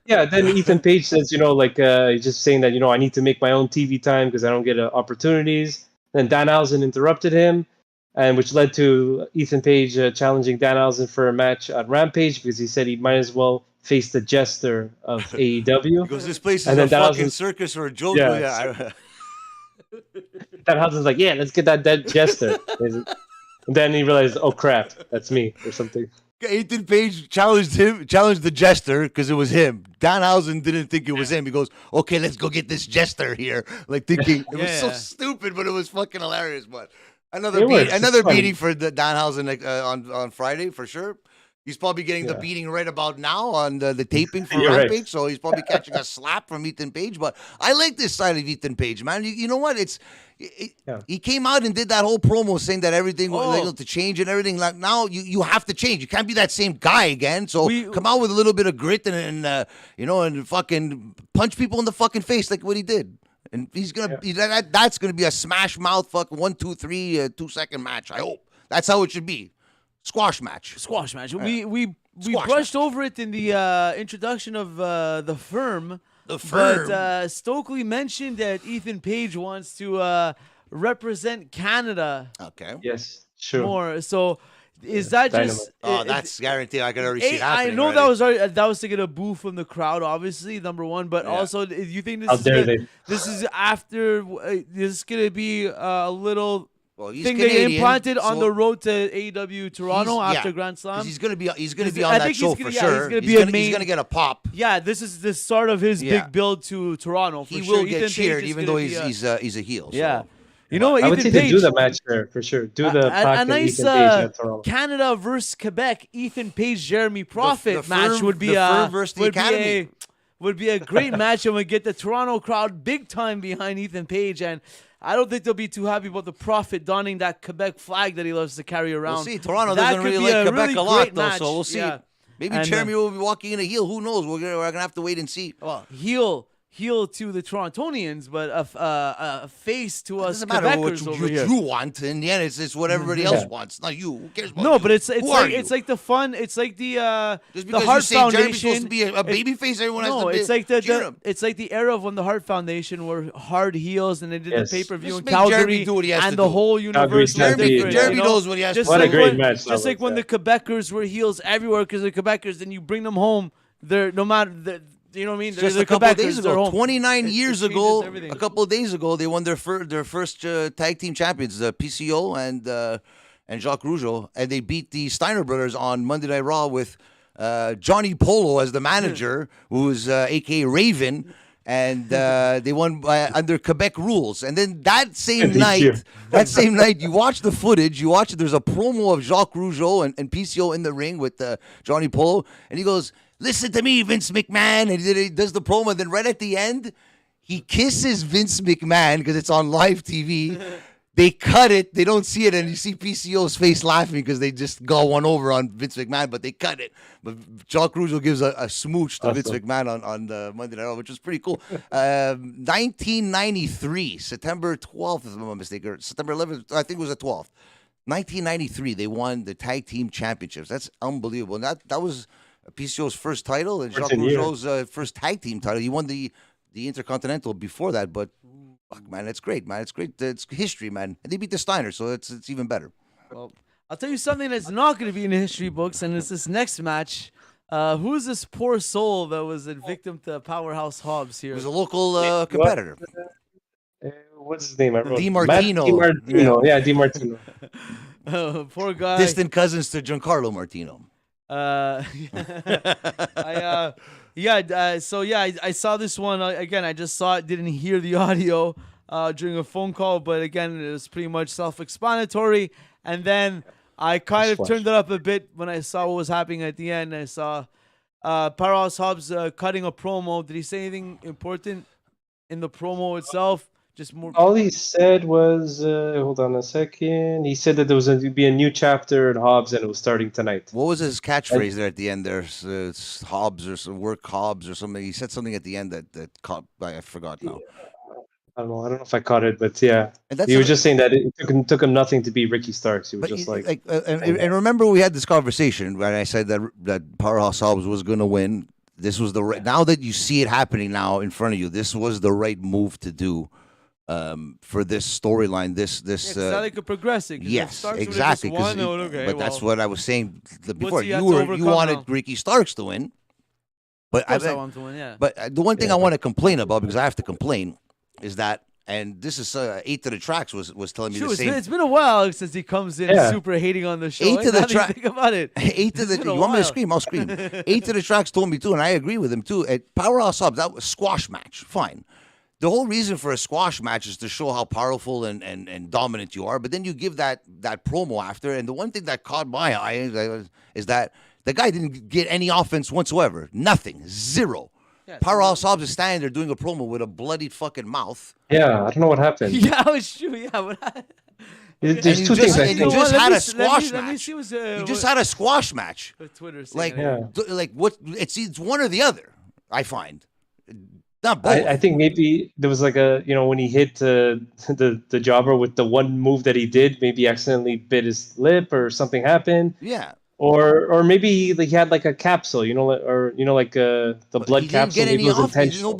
Then Ethan Page says, he's just saying that, I need to make my own TV time because I don't get opportunities. Then Danhausen interrupted him, and which led to Ethan Page challenging Danhausen for a match on Rampage because he said he might as well face the jester of AEW. Because this place is a fucking circus or a joke. Yeah. Danhausen's like, let's get that dead jester. And then he realized, oh crap, that's me or something. Ethan Page challenged the jester because it was him. Danhausen didn't think it was him. He goes, okay, let's go get this jester here. Like thinking it was so stupid, but it was fucking hilarious. But another beating for the Danhausen on Friday for sure. He's probably getting the beating right about now on the taping for Rampage, right. So he's probably catching a slap from Ethan Page. But I like this side of Ethan Page, man. You know what? He came out and did that whole promo saying that everything was able to change and everything. Like now, you have to change. You can't be that same guy again. So come out with a little bit of grit and fucking punch people in the fucking face like what he did. And he's gonna that's gonna be a smash mouth 1, 2, 3 2-second match. I hope that's how it should be. Squash match. We brushed over it in the introduction of the firm. But Stokely mentioned that Ethan Page wants to represent Canada. Okay. Yes, sure. More. So is that Dynamite. just? That's guaranteed. I can already see it happening. I know that was to get a boo from the crowd, obviously, number one. But also, do you think this is after? This is gonna be a little. Well, he's thing Canadian, they implanted on the road to AEW Toronto after Grand Slam. He's gonna be on that show for sure. He's gonna get a pop. Yeah, this is the start of his big build to Toronto. He will get cheered, even though he's a heel. Yeah. So. You know what? I would say they do the match there for sure. Do the a nice Ethan Page at Toronto. Canada versus Quebec, Ethan Page, Jeremy Prophet match would be a great match, and would get the Toronto crowd big time behind Ethan Page. And I don't think they'll be too happy about the Prophet donning that Quebec flag that he loves to carry around. We'll see. Toronto doesn't really like Quebec a lot, though, so we'll see. Yeah. Maybe Jeremy will be walking in a heel. Who knows? We're gonna have to wait and see. Well, heel to the Torontonians, but a face to us Quebecers over here. You want, in the end, it's what everybody else wants, not you. Who cares about No, you? but it's like the fun. It's like the Hart Foundation. Jeremy's supposed to be a baby face. Everyone has to it's like it's like the era of when the Hart Foundation were hard heels and they did the pay-per-view in Calgary and the whole universe. Jeremy knows what he has to do. What a great match! Just like when the Quebecers were heels everywhere because the Quebecers, then you bring them home. They're no matter. You know what I mean? Just a couple of days ago, 29 years ago, a couple of days ago, they won their first tag team champions, PCO and Jacques Rougeau, and they beat the Steiner brothers on Monday Night Raw with Johnny Polo as the manager, who is a.k.a. Raven, and they won under Quebec rules. And then that same night, you watch the footage, there's a promo of Jacques Rougeau and PCO in the ring with Johnny Polo, and he goes, "Listen to me, Vince McMahon." And he does the promo. And then right at the end, he kisses Vince McMahon because it's on live TV. They cut it. They don't see it. And you see PCO's face laughing because they just got one over on Vince McMahon, but they cut it. But Jacques Rougeau gives a smooch to Vince McMahon on the Monday Night Raw, which was pretty cool. 1993, September 12th, if I'm not mistaken. September 11th, I think it was the 12th. 1993, they won the tag team championships. That's unbelievable. And that was PCO's first title and Jacques Rougeau's first tag team title. He won the Intercontinental before that, but fuck, man, it's great, man. It's great. It's history, man. And they beat the Steiners, so it's even better. Well, I'll tell you something that's not going to be in the history books, and it's this next match. Who's this poor soul that was a victim to Powerhouse Hobbs He here? was a local competitor. What's his name? I wrote Demartino. Matt Demartino. Yeah, Demartino. Poor guy. Distant cousins to Giancarlo Martino. I saw this one again. I just saw it, didn't hear the audio during a phone call, but again, it was pretty much self-explanatory. And then I kind of turned it up a bit when I saw what was happening at the end. I saw Powerhouse Hobbs cutting a promo. Did he say anything important in the promo itself? Just more. All he said was, hold on a second. He said that there was going to be a new chapter at Hobbs, and it was starting tonight. What was his catchphrase there at the end? There's Hobbs or some work Hobbs or something. He said something at the end that caught. I forgot now. I don't know if I caught it, but yeah, And that's he was just saying that it took him nothing to beat Ricky Starks. He was just and remember we had this conversation when I said that Powerhouse Hobbs was going to win. This was the right. Now that you see it happening now in front of you, this was the right move to do. For this storyline, this now they could progress it. Yes, exactly. That's what I was saying before. You wanted Ricky Starks to win, but I want to win. Yeah. But the one thing I want to complain about, because I have to complain, is that, and this is 8 to the Tracks was telling me the same. It's been a while since he comes in super hating on the show. 8 to the Tracks. Think about it. 8 to the. You want me to scream? I'll scream. 8 to the Tracks told me too, and I agree with him too. At Powerhouse Hobbs, that was a squash match. Fine. The whole reason for a squash match is to show how powerful and dominant you are. But then you give that promo after. And the one thing that caught my eye is that the guy didn't get any offense whatsoever. Nothing. Zero. Yeah, Powerhouse Hobbs is standing there doing a promo with a bloodied fucking mouth. Yeah, I don't know what happened. Yeah, it's true. Yeah, there's two things. And you just had a squash match. You just had a squash match. Twitter like what? It's one or the other. I find. Not both. I think maybe there was like when he hit the jobber with the one move that he did, maybe accidentally bit his lip or something happened. Yeah. Or maybe he had like a capsule, the blood capsule. Maybe was intentional.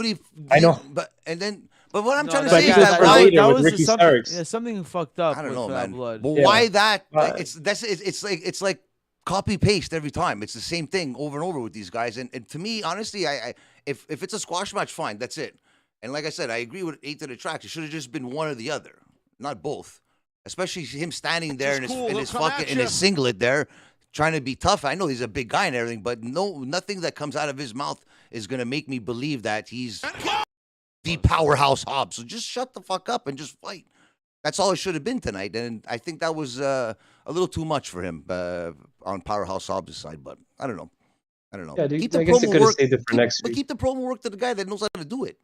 I know. But what I'm trying to say is that later with Ricky Starks. Yeah, something fucked up. I don't know, man. Blood. But why that? It's like copy paste every time. It's the same thing over and over with these guys. And to me, honestly, if it's a squash match, fine, that's it. And like I said, I agree with 8 to the Tracks. It should have just been one or the other, not both. Especially him standing there in his singlet there, trying to be tough. I know he's a big guy and everything, but nothing that comes out of his mouth is gonna make me believe that he's the Powerhouse Hobbs. So just shut the fuck up and just fight. That's all it should have been tonight. And I think that was a little too much for him on Powerhouse Hobbs' side. But I don't know. Yeah, keep the promo work. Keep the promo work to the guy that knows how to do it.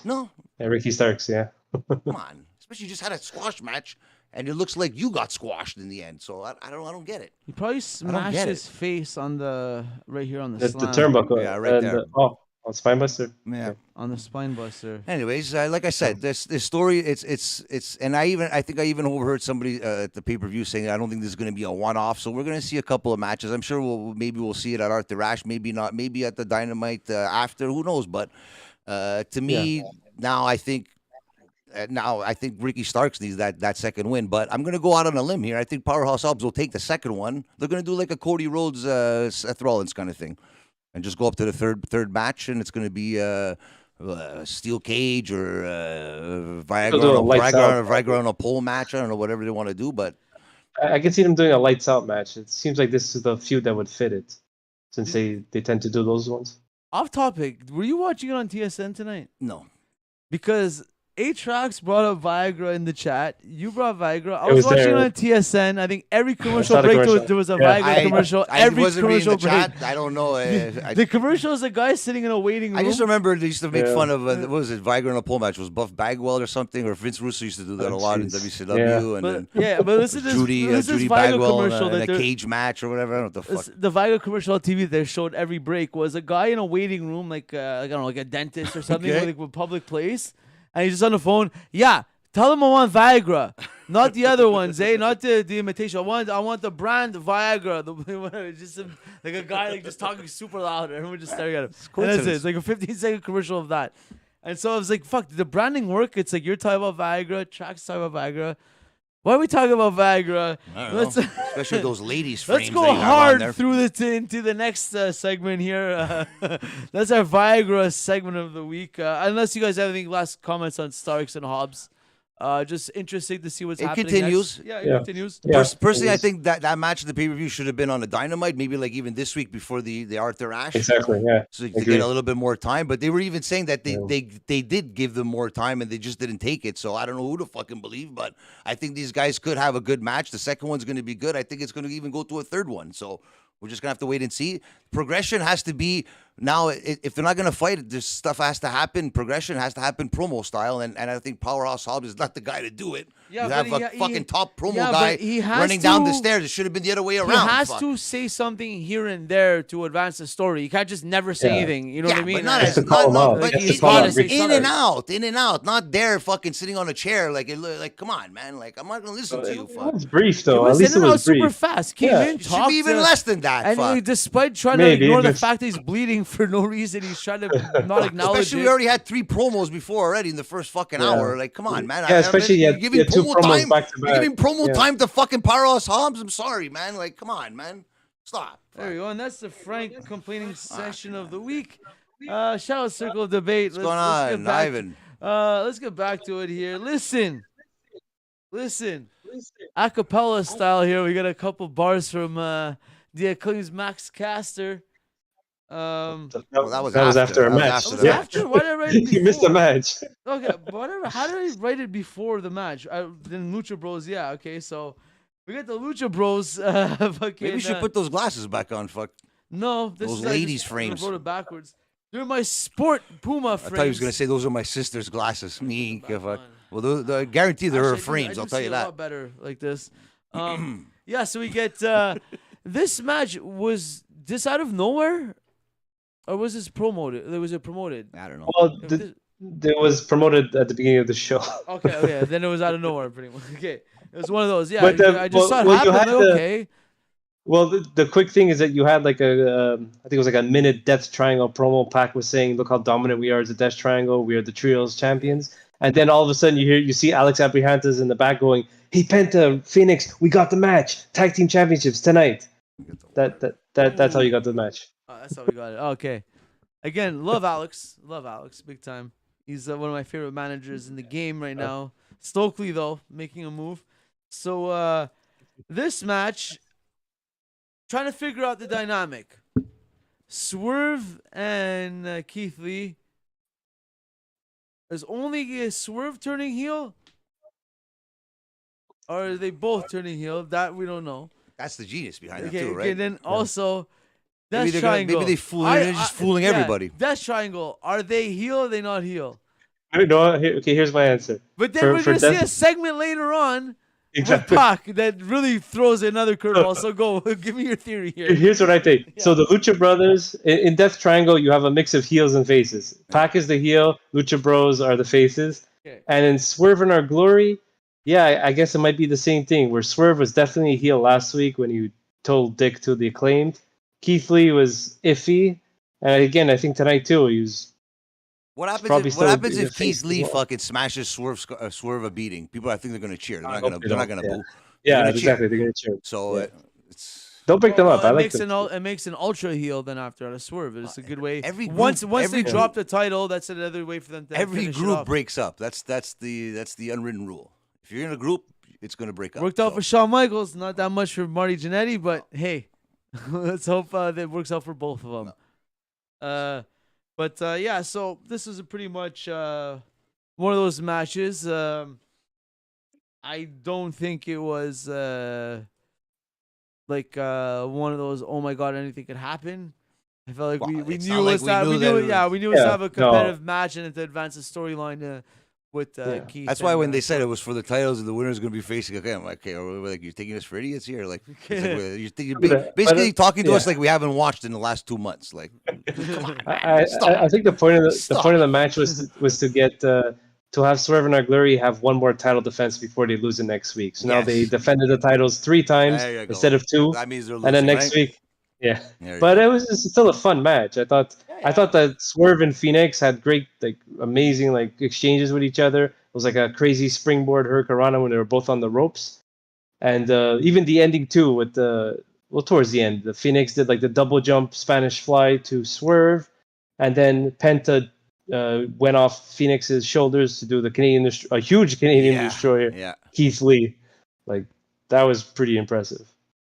No. Yeah, Ricky Starks. Yeah. Come on. Especially you just had a squash match, and it looks like you got squashed in the end. So I don't get it. He probably smashed his face on right here on the turnbuckle. Yeah, right there. On Spinebuster. Yeah, on the Spinebuster. Anyways, like I said, this story, it's, and I think I even overheard somebody at the pay-per-view saying I don't think this is going to be a one-off. So we're going to see a couple of matches. I'm sure we'll see it at Arthur Ashe, maybe not, maybe at the Dynamite after. Who knows? But to me, now I think Ricky Starks needs that second win. But I'm going to go out on a limb here. I think Powerhouse Hobbs will take the second one. They're going to do like a Cody Rhodes, Seth Rollins kind of thing. And just go up to the third match, and it's going to be steel cage or Viagra on a pole match. I don't know, whatever they want to do, but I can see them doing a lights out match. It seems like this is the feud that would fit it, since they tend to do those ones. Off topic, were you watching it on TSN tonight? No, because A-Trax brought up Viagra in the chat. You brought Viagra. I was watching it on TSN. I think every commercial break there was a Viagra commercial. Every commercial break. Chat. I don't know. The commercial is a guy sitting in a waiting room. I just remember they used to make fun of, what was it, Viagra in a pole match. Was Buff Bagwell or something? Or Vince Russo used to do that a lot in WCW. But this is Judy Bagwell commercial in a cage match or whatever. I don't know what the fuck. The Viagra commercial on TV they showed every break was a guy in a waiting room, like I don't know, like a dentist or something, like a public place. And he's just on the phone. Yeah, tell him I want Viagra, not the other ones, not the imitation. I want the brand Viagra. Just like a guy just talking super loud, and everyone just staring at him. And that's it. It's like a 15-second commercial of that. And so I was like, "Fuck, did the branding work?" It's like you're talking about Viagra, Trax talking about Viagra. Why are we talking about Viagra? I don't know. Especially those ladies' Let's frames. go that you have on hard there. through into the next segment here. That's our Viagra segment of the week. Unless you guys have any last comments on Starks and Hobbs. Just interesting to see what's happening. Continues. Next. Yeah, it continues. Yeah. Personally, I think that match of the pay-per-view should have been on a Dynamite, maybe like even this week before the Arthur Ashe. Exactly, yeah. So to get a little bit more time. But they were even saying that they did give them more time and they just didn't take it. So I don't know who to fucking believe, but I think these guys could have a good match. The second one's going to be good. I think it's going to even go to a third one. So we're just going to have to wait and see. Progression has to be now. If they're not going to fight, this stuff has to happen. Progression has to happen promo style. And I think Powerhouse Hobbs is not the guy to do it. Yeah, you have but a fucking top promo guy he has running down the to- stairs. It should have been the other way around. He has to say something here and there to advance the story. You can't just never say anything. You know what I mean? But not He as has to call him out. but He has to he's call him out. in and out, not there fucking sitting on a chair like come on, man. Like I'm not gonna listen to you. It Fuck. was brief, It though. was At least it in and out was super brief. fast. Came Yeah. in, It should talked be even less than that. and fuck. despite trying to Maybe, ignore the but- fact that he's bleeding for no reason, he's trying to not acknowledge Especially it. we already had 3 promos before already in the first fucking hour. Like, come on, man. Yeah, especially you're you giving had 2 promo promos time. back to You're back. giving promo Yeah. time to fucking Powerhouse Hobbs. I'm sorry, man. Like, come on, man. Stop. There we go, and that's the Frank complaining session of the week. Shout out Circle of Debate. What's going on, Ivan? Let's get back to it here. Listen, acapella style here. We got a couple bars from the Acclaim's Max Caster. Well, that was after a That was match. after Was the it match. after? Why did I write it You missed the before? match. Okay, whatever. How did I write it before the match? Then Lucha Bros. Yeah, okay. So we got the Lucha Bros. Fucking, Maybe we should put those glasses back on. Fuck. no. This those is, ladies' I frames. wrote it backwards. They're my sport Puma I frames. thought he was gonna say those are my sister's glasses. Me, fuck. on. Well, I guarantee they're her Actually, frames. I I'll do tell see you a that. lot better like this. Yeah, so we get this match. Was this out of nowhere, or was this promoted? Was it promoted? I don't know. Well, it was promoted at the beginning of the show. Okay. Then it was out of nowhere, pretty much. Okay, it was one of those. Yeah, But, I just saw it you happen. had Like, okay. Well, the quick thing is that you had like I think it was like a minute Death Triangle promo. Pac was saying, "Look how dominant we are as a Death Triangle. We are the Trios champions." And then all of a sudden you see Alex Abrahantes in the back going, "Hey Penta, Fenix, we got the match. Tag team championships tonight." That's how you got the match. Oh, that's how we got it. Okay. Again, love Alex. Love Alex. Big time. He's one of my favorite managers in the game right now. Stokely, though, making a move. So, this match, trying to figure out the dynamic. Swerve and Keith Lee. Is only Swerve turning heel? Or are they both turning heel? That we don't know. That's the genius behind Okay, it too, right? okay, then also, Maybe Death they're Triangle. maybe they're just fooling everybody. Death Triangle. Are they heel or are they not heel? No, here's my answer. But then For- we're for going to see Death- a segment later on Exactly. with Pac that really throws another curveball. So go, give me your theory here. Here's what I think. So the Lucha Brothers in Death Triangle, you have a mix of heels and faces. Pac is the heel, Lucha Bros are the faces, Okay. and in Swerve in Our Glory, yeah, I guess it might be the same thing. Where Swerve was definitely a heel last week when you told Dick to the Acclaimed. Keith Lee was iffy, and again, I think tonight too he was. What probably happens? still What happens in if the face Keith Lee as well. fucking smashes Swerve a beating? People, I think they're gonna cheer. They're I not hope gonna. they They're not don't, gonna yeah. boo. Yeah, gonna cheer. exactly. They're gonna cheer. So Yeah. it's Don't break them up. I it like makes them. it makes an ultra heel then after on a Swerve. It's a good way. Every group- once every they drop the title, that's another way for them to every finish it group off. breaks up. That's the unwritten rule. If you're in a group, it's gonna break up. Worked out So, for Shawn Michaels, not that much for Marty Jannetty, but hey, let's hope that it works out for both of them. But yeah, so this is a pretty much one of those matches. I don't think it was like one of those. Oh my god, anything could happen. I felt like Well, we it's knew not it like was we that. knew We that knew, it yeah, was- we knew it was to have a no. competitive match and to advance the storyline with Keith. that's why and, when they said it was for the titles and the winner's gonna be facing, okay, I'm like, okay, like you're taking us for idiots here, like, it's like you're But, basically talking to us yeah. like we haven't watched in the last 2 months, like. I think the point of the point of the match was to get to have Swerve and Our Glory have one more title defense before they lose it next week. So now Yes. they defended the titles 3 times There you go. instead of 2, That means they're losing, and then next right? week, yeah. There you But go. it was still a fun match. I thought I thought that Swerve and Fenix had great, like, amazing, like, exchanges with each other. It was like a crazy springboard hurricanrana when they were both on the ropes, and even the ending too with towards the end, the Phoenix did like the double jump Spanish fly to Swerve, and then Penta went off Phoenix's shoulders to do the a huge Canadian destroyer. Yeah. Keith Lee, like that was pretty impressive.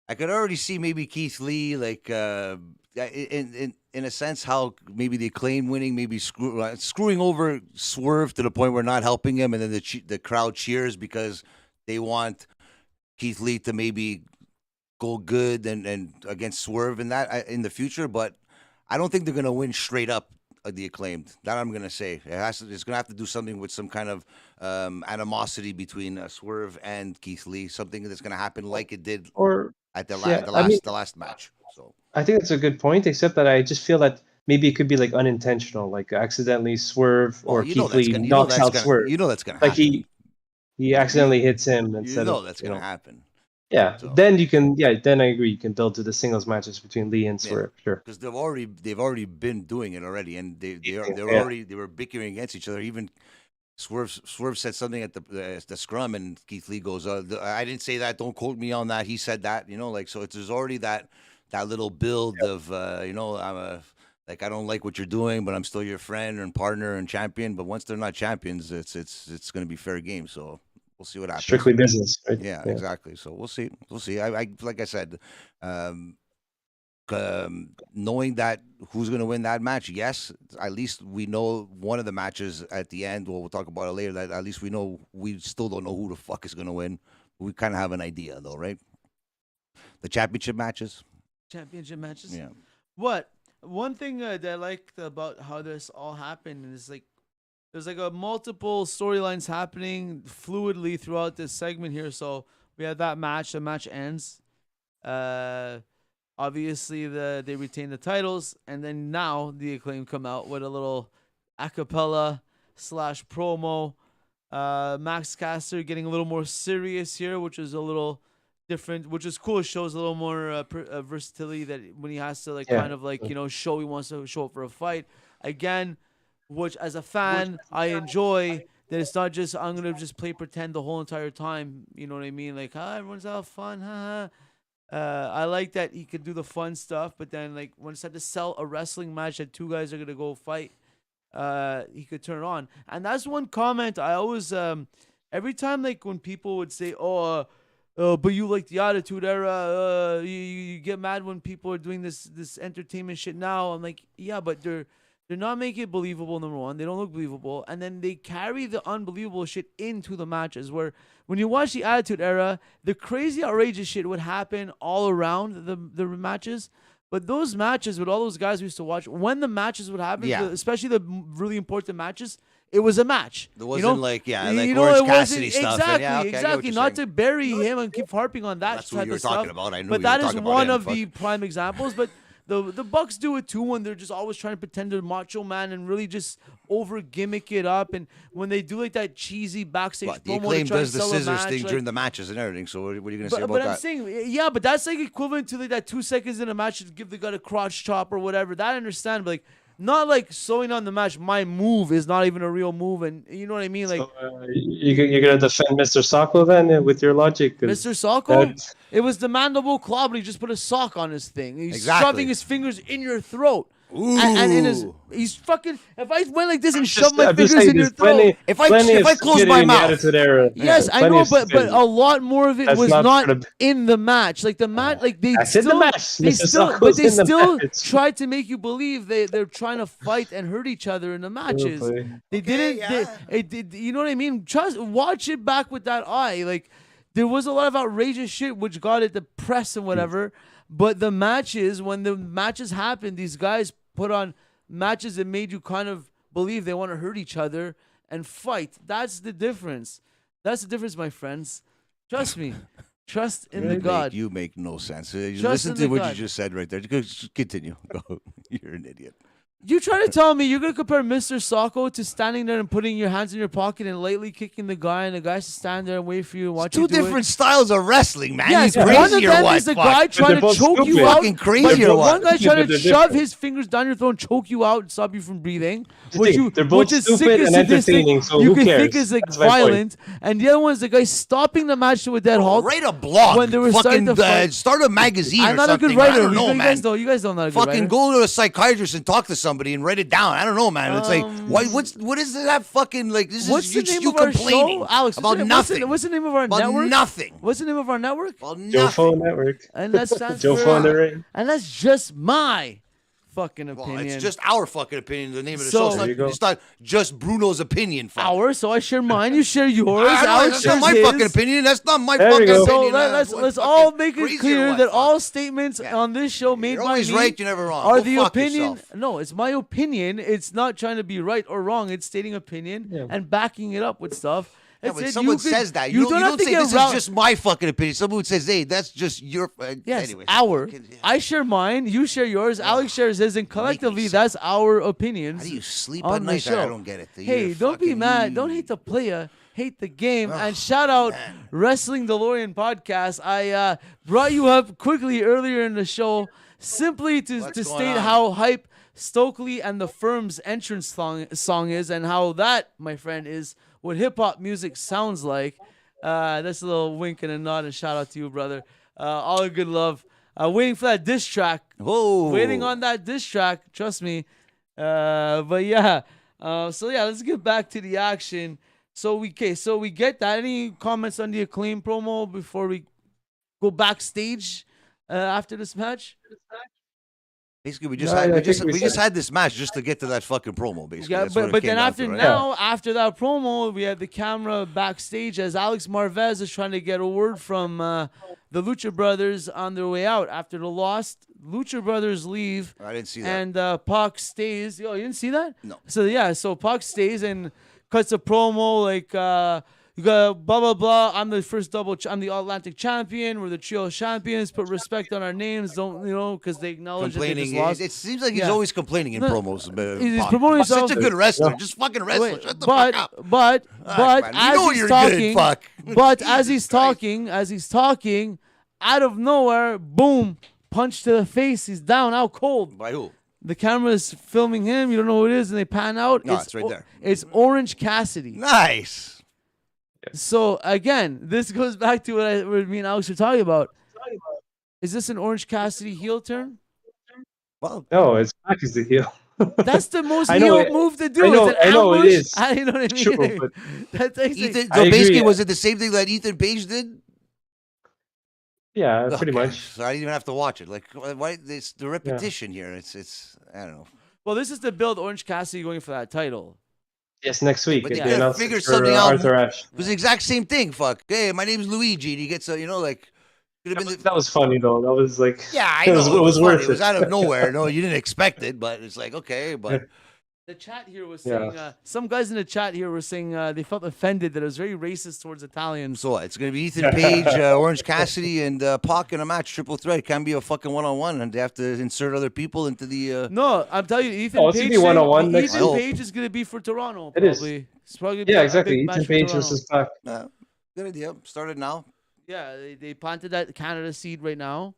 I could already see maybe Keith Lee, like in a sense, how maybe the Acclaim winning, maybe screwing over Swerve to the point where not helping him, and then the crowd cheers because they want Keith Lee to maybe go good and against Swerve in the future. But I don't think they're gonna win straight up the Acclaimed. That I'm gonna say it's gonna have to do something with some kind of animosity between Swerve and Keith Lee. Something that's gonna happen like it did at the last match. So I think that's a good point, except that I just feel that maybe it could be like unintentional, like accidentally Swerve or Keith Lee knocks out Swerve. You know that's gonna happen. Like he accidentally hits him instead of that's gonna happen. Yeah, so. Then you can. Yeah, then I agree. You can build to the singles matches between Lee and Swerve. Sure, because they've already been doing it already, and they were bickering against each other. Even Swerve said something at the scrum, and Keith Lee goes, "I didn't say that. Don't quote me on that. He said that." So there's already that little build of I'm I don't like what you're doing, but I'm still your friend and partner and champion. But once they're not champions, it's going to be fair game. So. We'll see what happens. Strictly business, right? Yeah, exactly. So we'll see. I like I said, knowing that who's going to win that match, yes, at least we know one of the matches at the end. We'll talk about it later. That at least we know. We still don't know who the fuck is going to win. We kind of have an idea, though, right? The championship matches. Yeah. What? One thing that I liked about how this all happened is like. There's like multiple storylines happening fluidly throughout this segment here. So we have that match. The match ends. Obviously, they retain the titles, and then now the Acclaim come out with a little acapella / promo. Max Caster getting a little more serious here, which is a little different, which is cool. It shows a little more versatility that when he has to kind of show he wants to show up for a fight again. Which, as a fan, I enjoy that it's not just I'm gonna just play pretend the whole entire time. You know what I mean? Like, everyone's out fun. I like that he could do the fun stuff, but then like when it's time to sell a wrestling match that two guys are gonna go fight, he could turn it on. And that's one comment I always every time like when people would say, but you like the Attitude Era, you get mad when people are doing this entertainment shit now. I'm like, yeah, but they're not making it believable, number one. They don't look believable. And then they carry the unbelievable shit into the matches where when you watch the Attitude Era, the crazy, outrageous shit would happen all around the matches. But those matches with all those guys we used to watch, when the matches would happen, especially the really important matches, it was a match. It wasn't like Orange Cassidy stuff. Exactly. Not to bury him and keep harping on that. That's what you were talking about. I knew. But that is one of the prime examples. But the Bucks do it too when they're just always trying to pretend they're Macho Man and really just over gimmick it up. And when they do like that cheesy backstage promo, the Acclaim does the scissors thing during the matches and everything. So what are you going to say about that? But I'm saying, but that's like equivalent to like that 2 seconds in a match to give the guy a crotch chop or whatever. That I understand, but like. Not like slowing down the match. My move is not even a real move, and you know what I mean. Like, you're gonna defend Mr. Socko then with your logic? Mr. Socko, it was the mandible claw, but he just put a sock on his thing. He's shoving his fingers in your throat. And he's fucking. If I went like this and shoved my fingers in your throat, if I close my mouth, yes, I know, but a lot more of it was not in the match. Like the match, like they still tried to make you believe they're trying to fight and hurt each other in the matches. They didn't. You know what I mean? Watch it back with that eye. Like there was a lot of outrageous shit which got at the press and whatever. But the matches, when the matches happened, these guys put on matches that made you kind of believe they want to hurt each other and fight. That's the difference. That's the difference, my friends. Trust me. Trust in the God. You make no sense. Listen to what you just said right there. Continue. Go. You're an idiot. You trying to tell me you're gonna compare Mr. Socko to standing there and putting your hands in your pocket and lightly kicking the guy, and the guy to stand there and wait for you and watch you do it? Two different styles of wrestling, man. Yes, You one of crazy or them what? is the Fuck. guy trying to both choke you stupid. out. Fucking crazy or One what? guy trying to They're shove different. his fingers down your throat and choke you out and stop you from breathing. They're both Which is sick stupid and and sadistic. entertaining, so you who can cares? think is like That's my point. violent, and the other one is the guy stopping the match to a dead halt. Write a blog. When they were starting fucking to fight. Start a magazine I'm or not a something. good writer. I don't know, you man. guys know. You guys don't know. Fucking go to a psychiatrist and talk to somebody and write it down. I don't know, man. It's like, what is that fucking like? This What's is the just name you of our complaining show, Alex? about nothing. What's the name of our about network? nothing. What's the name of our network? About Joe Fo nothing. Network. And that stands Joe for. Fo in the ring. And that's just my fucking opinion. Well, it's just our fucking opinion. The name of the So- show. It's There you not, go. it's not just Bruno's opinion. Fuck. Ours, so I share mine. You share yours. I don't know, Alex that's not shares my his. fucking opinion. That's not my There we fucking go. opinion. So let's all make it clear that all statements on this show made You're by always me right, you're never wrong. are Go the fuck opinion. yourself. No, it's my opinion. It's not trying to be right or wrong. It's stating opinion and backing it up with stuff. Yeah, That's when it. someone You could- says that, you you don't have don't to say get this around. is just my fucking opinion. Someone would say, hey, that's just your... Yes, anyways, our. fucking- yeah. I share mine. You share yours. Alex shares his, and collectively, sick. that's our opinions. How do you sleep on at the night? show. I don't get it. Hey, You're don't be fucking- mad. Don't hate the player. Hate the game. And shout out Wrestling DeLorean podcast. I brought you up quickly earlier in the show simply to What's going state on? how hype Stokely and the Firm's entrance song is, and how that, my friend, is what hip hop music sounds like. That's a little wink and a nod and shout out to you, brother. All the good love. Waiting for that diss track. Whoa. Waiting on that diss track. Trust me. But yeah. So yeah, let's get back to the action. So we get that. Any comments on the Acclaim promo before we go backstage after this match? Basically, we just No, had I we think just we we just said- had this match just to get to that fucking promo. Basically, Yeah, That's what it but came then down after to, right? now, after that promo, we had the camera backstage as Alex Marvez is trying to get a word from the Lucha Brothers on their way out after the loss. Lucha Brothers leave. I didn't see that. And Pac stays. Yo, you didn't see that? No. So yeah, so Pac stays and cuts a promo like you got blah blah blah. I'm the first I'm the All Atlantic champion. We're the trio champions. Put respect on our names. Don't because they acknowledge that they just complaining. lost. It seems like he's Yeah. always complaining in No, promos. he's Pac. promoting Pac's himself. such a good wrestler. No. Just fucking wrestle. Wait, Shut the but, fuck up. but man. We as know he's you're talking, good, fuck. but as Jesus he's Christ. talking, out of nowhere, boom, punch to the face. He's down, out cold. By who? The camera's filming him. You don't know who it is, and they pan out. No, it's right there. It's Orange Cassidy. Nice. So again, this goes back to what me and Alex were talking about. Is this an Orange Cassidy heel turn? Well, No, it's Pac is the heel. That's the most I know heel it- move to do. I know- It's an I know it ambush. is. You know what I mean? True, but That's like, Ethan, I so agree, basically, yeah. was it the same thing that Ethan Page did? yeah, pretty Okay, much. So I didn't even have to watch it. Like, why? It's the repetition here. It's. I don't know. well, this is to build Orange Cassidy going for that title. Yes, next week. But If you they gotta announce figure it for, something out. Arthur Ashe. It was the exact same thing. Fuck. Hey, my name's Luigi. And he gets a, like, could have been. That was funny though. That was like. Yeah, I it know. was- it it was funny. worth It was it. out of nowhere. No, you didn't expect it, but it's like okay, but The chat here was Yeah. saying, some guys in the chat here were saying they felt offended that it was very racist towards Italians. so what? It's gonna be Ethan Page, Orange Cassidy, and Pac in a match, triple threat. It can't be a fucking one-on-one, and they have to insert other people into the. No, I'm telling you, Ethan Oh, it's Page. gonna be one-on-one next Ethan week. Page is going to be for Toronto, It is. probably. It's probably gonna be Yeah, a exactly. big match Ethan for Page Toronto. versus Pac. Good idea. Started now. Yeah, they planted that Canada seed right now.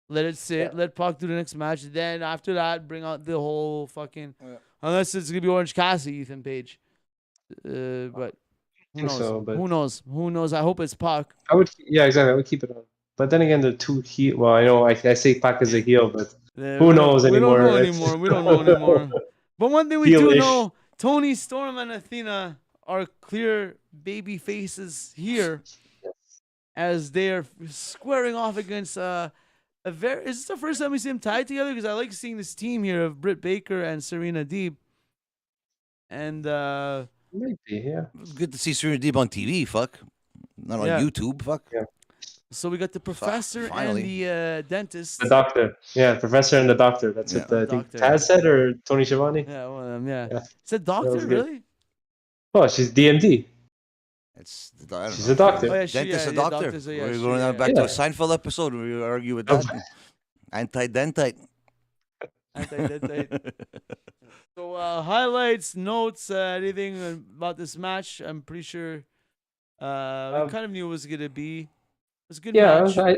Let it sit. Let Pac do the next match. Then after that, bring out the whole fucking. Yeah. Unless it's gonna be Orange Cassidy, Ethan Page. But who think knows? so, but- Who knows? Who knows? I hope it's Pac. I would. Yeah, exactly. I would keep it on. But then again, the two heel. Well, I know I say Pac is a heel, but Who knows We anymore, don't know right? anymore. We don't know anymore. But one thing we do Heel-ish. know: Toni Storm and Athena are clear baby faces here, as they are squaring off against is this the first time we see them tied together? Because I like seeing this team here of Britt Baker and Serena Deeb. And maybe yeah. It's good to see Serena Deeb on TV. Fuck. Not on Yeah. YouTube. Fuck. Yeah. so we got the professor and finally. the dentist. The doctor. Yeah, professor and the doctor. That's Yeah. what I think Doctor. Taz said or Tony Schiavone. Yeah, one of them. Yeah. Yeah. Said doctor, was good. really? Oh, she's DMD. It's. I don't She's know. a doctor. Oh, yeah, she- Dentist, yeah, a yeah, doctor. doctors are- yeah, We're she- going yeah, back yeah. to a Seinfeld episode where we argue with that. Anti-dentite. So highlights, notes, anything about this match? I'm pretty sure we kind of knew it was gonna be. It was a good match. I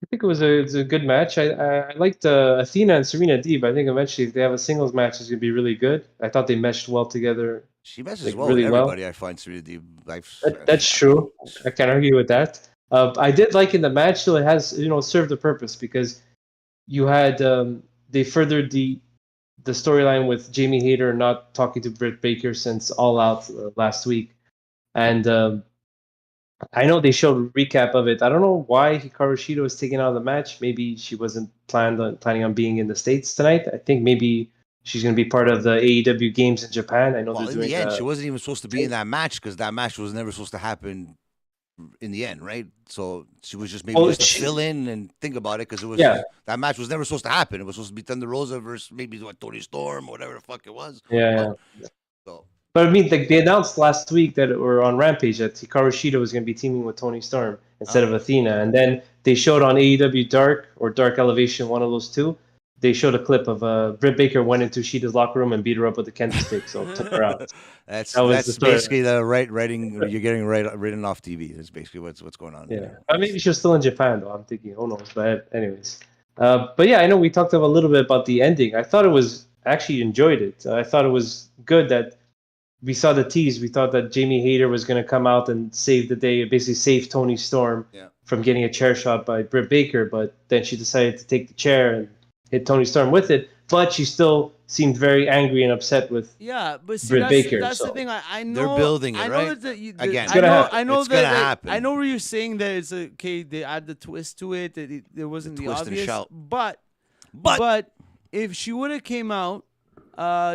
think it was a good match. I liked Athena and Serena Deeb. I think eventually if they have a singles match, it's gonna be really good. I thought they meshed well together. She meshes Like, well really with well. everybody. I find Serena Deeb. That's true. I can't argue with that. I did like in the match though. It has served a purpose because you had they furthered the storyline with Jamie Hayter not talking to Britt Baker since All Out last week, and I know they showed a recap of it. I don't know why Hikaru Shida was taken out of the match. Maybe she wasn't planning on being in the States tonight. I think maybe she's going to be part of the AEW games in Japan. I know Well, they're in doing the end, she wasn't even supposed to be in that match because that match was never supposed to happen in the end, right? So she was just maybe just to fill in and think about it because it was that match was never supposed to happen. It was supposed to be Thunder Rosa versus maybe Toni Storm or whatever the fuck it was. But I mean, like they announced last week that or on Rampage that Hikaru Shida was going to be teaming with Toni Storm instead of Athena, and then they showed on AEW Dark or Dark Elevation, one of those two. They showed a clip of Britt Baker went into Shida's locker room and beat her up with a kendo stick, so took her out. That's basically the writing you're getting written off TV. That's basically what's going on. Yeah, maybe she was still in Japan though. I'm thinking, who knows? But anyways, but yeah, I know we talked a little bit about the ending. I thought actually enjoyed it. I thought it was good that we saw the tease. We thought that Jamie Hayter was going to come out and save the day, basically save Toni Storm from getting a chair shot by Britt Baker, but then she decided to take the chair and hit Toni Storm with it. But she still seemed very angry and upset with but see, Britt Baker. That's the thing. I know they're building it, I know right? Again, it's gonna happen. I know it's gonna happen. I know where you're saying that it's okay. They add the twist to it. That there wasn't the obvious. But if she would have came out,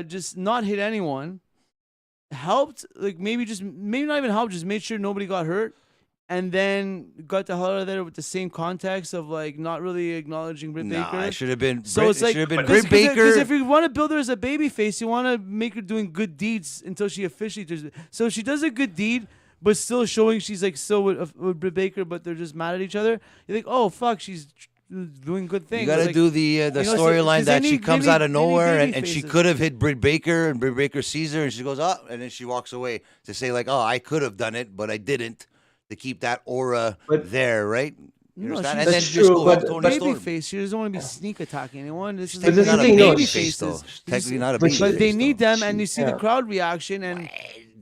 just not hit anyone, helped, like maybe not even helped, just made sure nobody got hurt, and then got the hell out of there with the same context of like not really acknowledging Britt Baker. It should have been. It's like Britt Baker. Because if you want to build her as a babyface, you want to make her doing good deeds until she officially does it. So if she does a good deed, but still showing she's like still with Britt Baker, but they're just mad at each other. You think, oh fuck, she's doing good things. You got to do the storyline that she comes out of nowhere and she could have hit Britt Baker and Britt Baker sees her and she goes, and then she walks away to say like, oh, I could have done it, but I didn't. To keep that aura there, right? You understand? And then just go with Toni Storm. Babyface, she doesn't want to be sneak attacking anyone. This is technically not a babyface, though. Technically not a babyface. But they need them, and you see the crowd reaction, and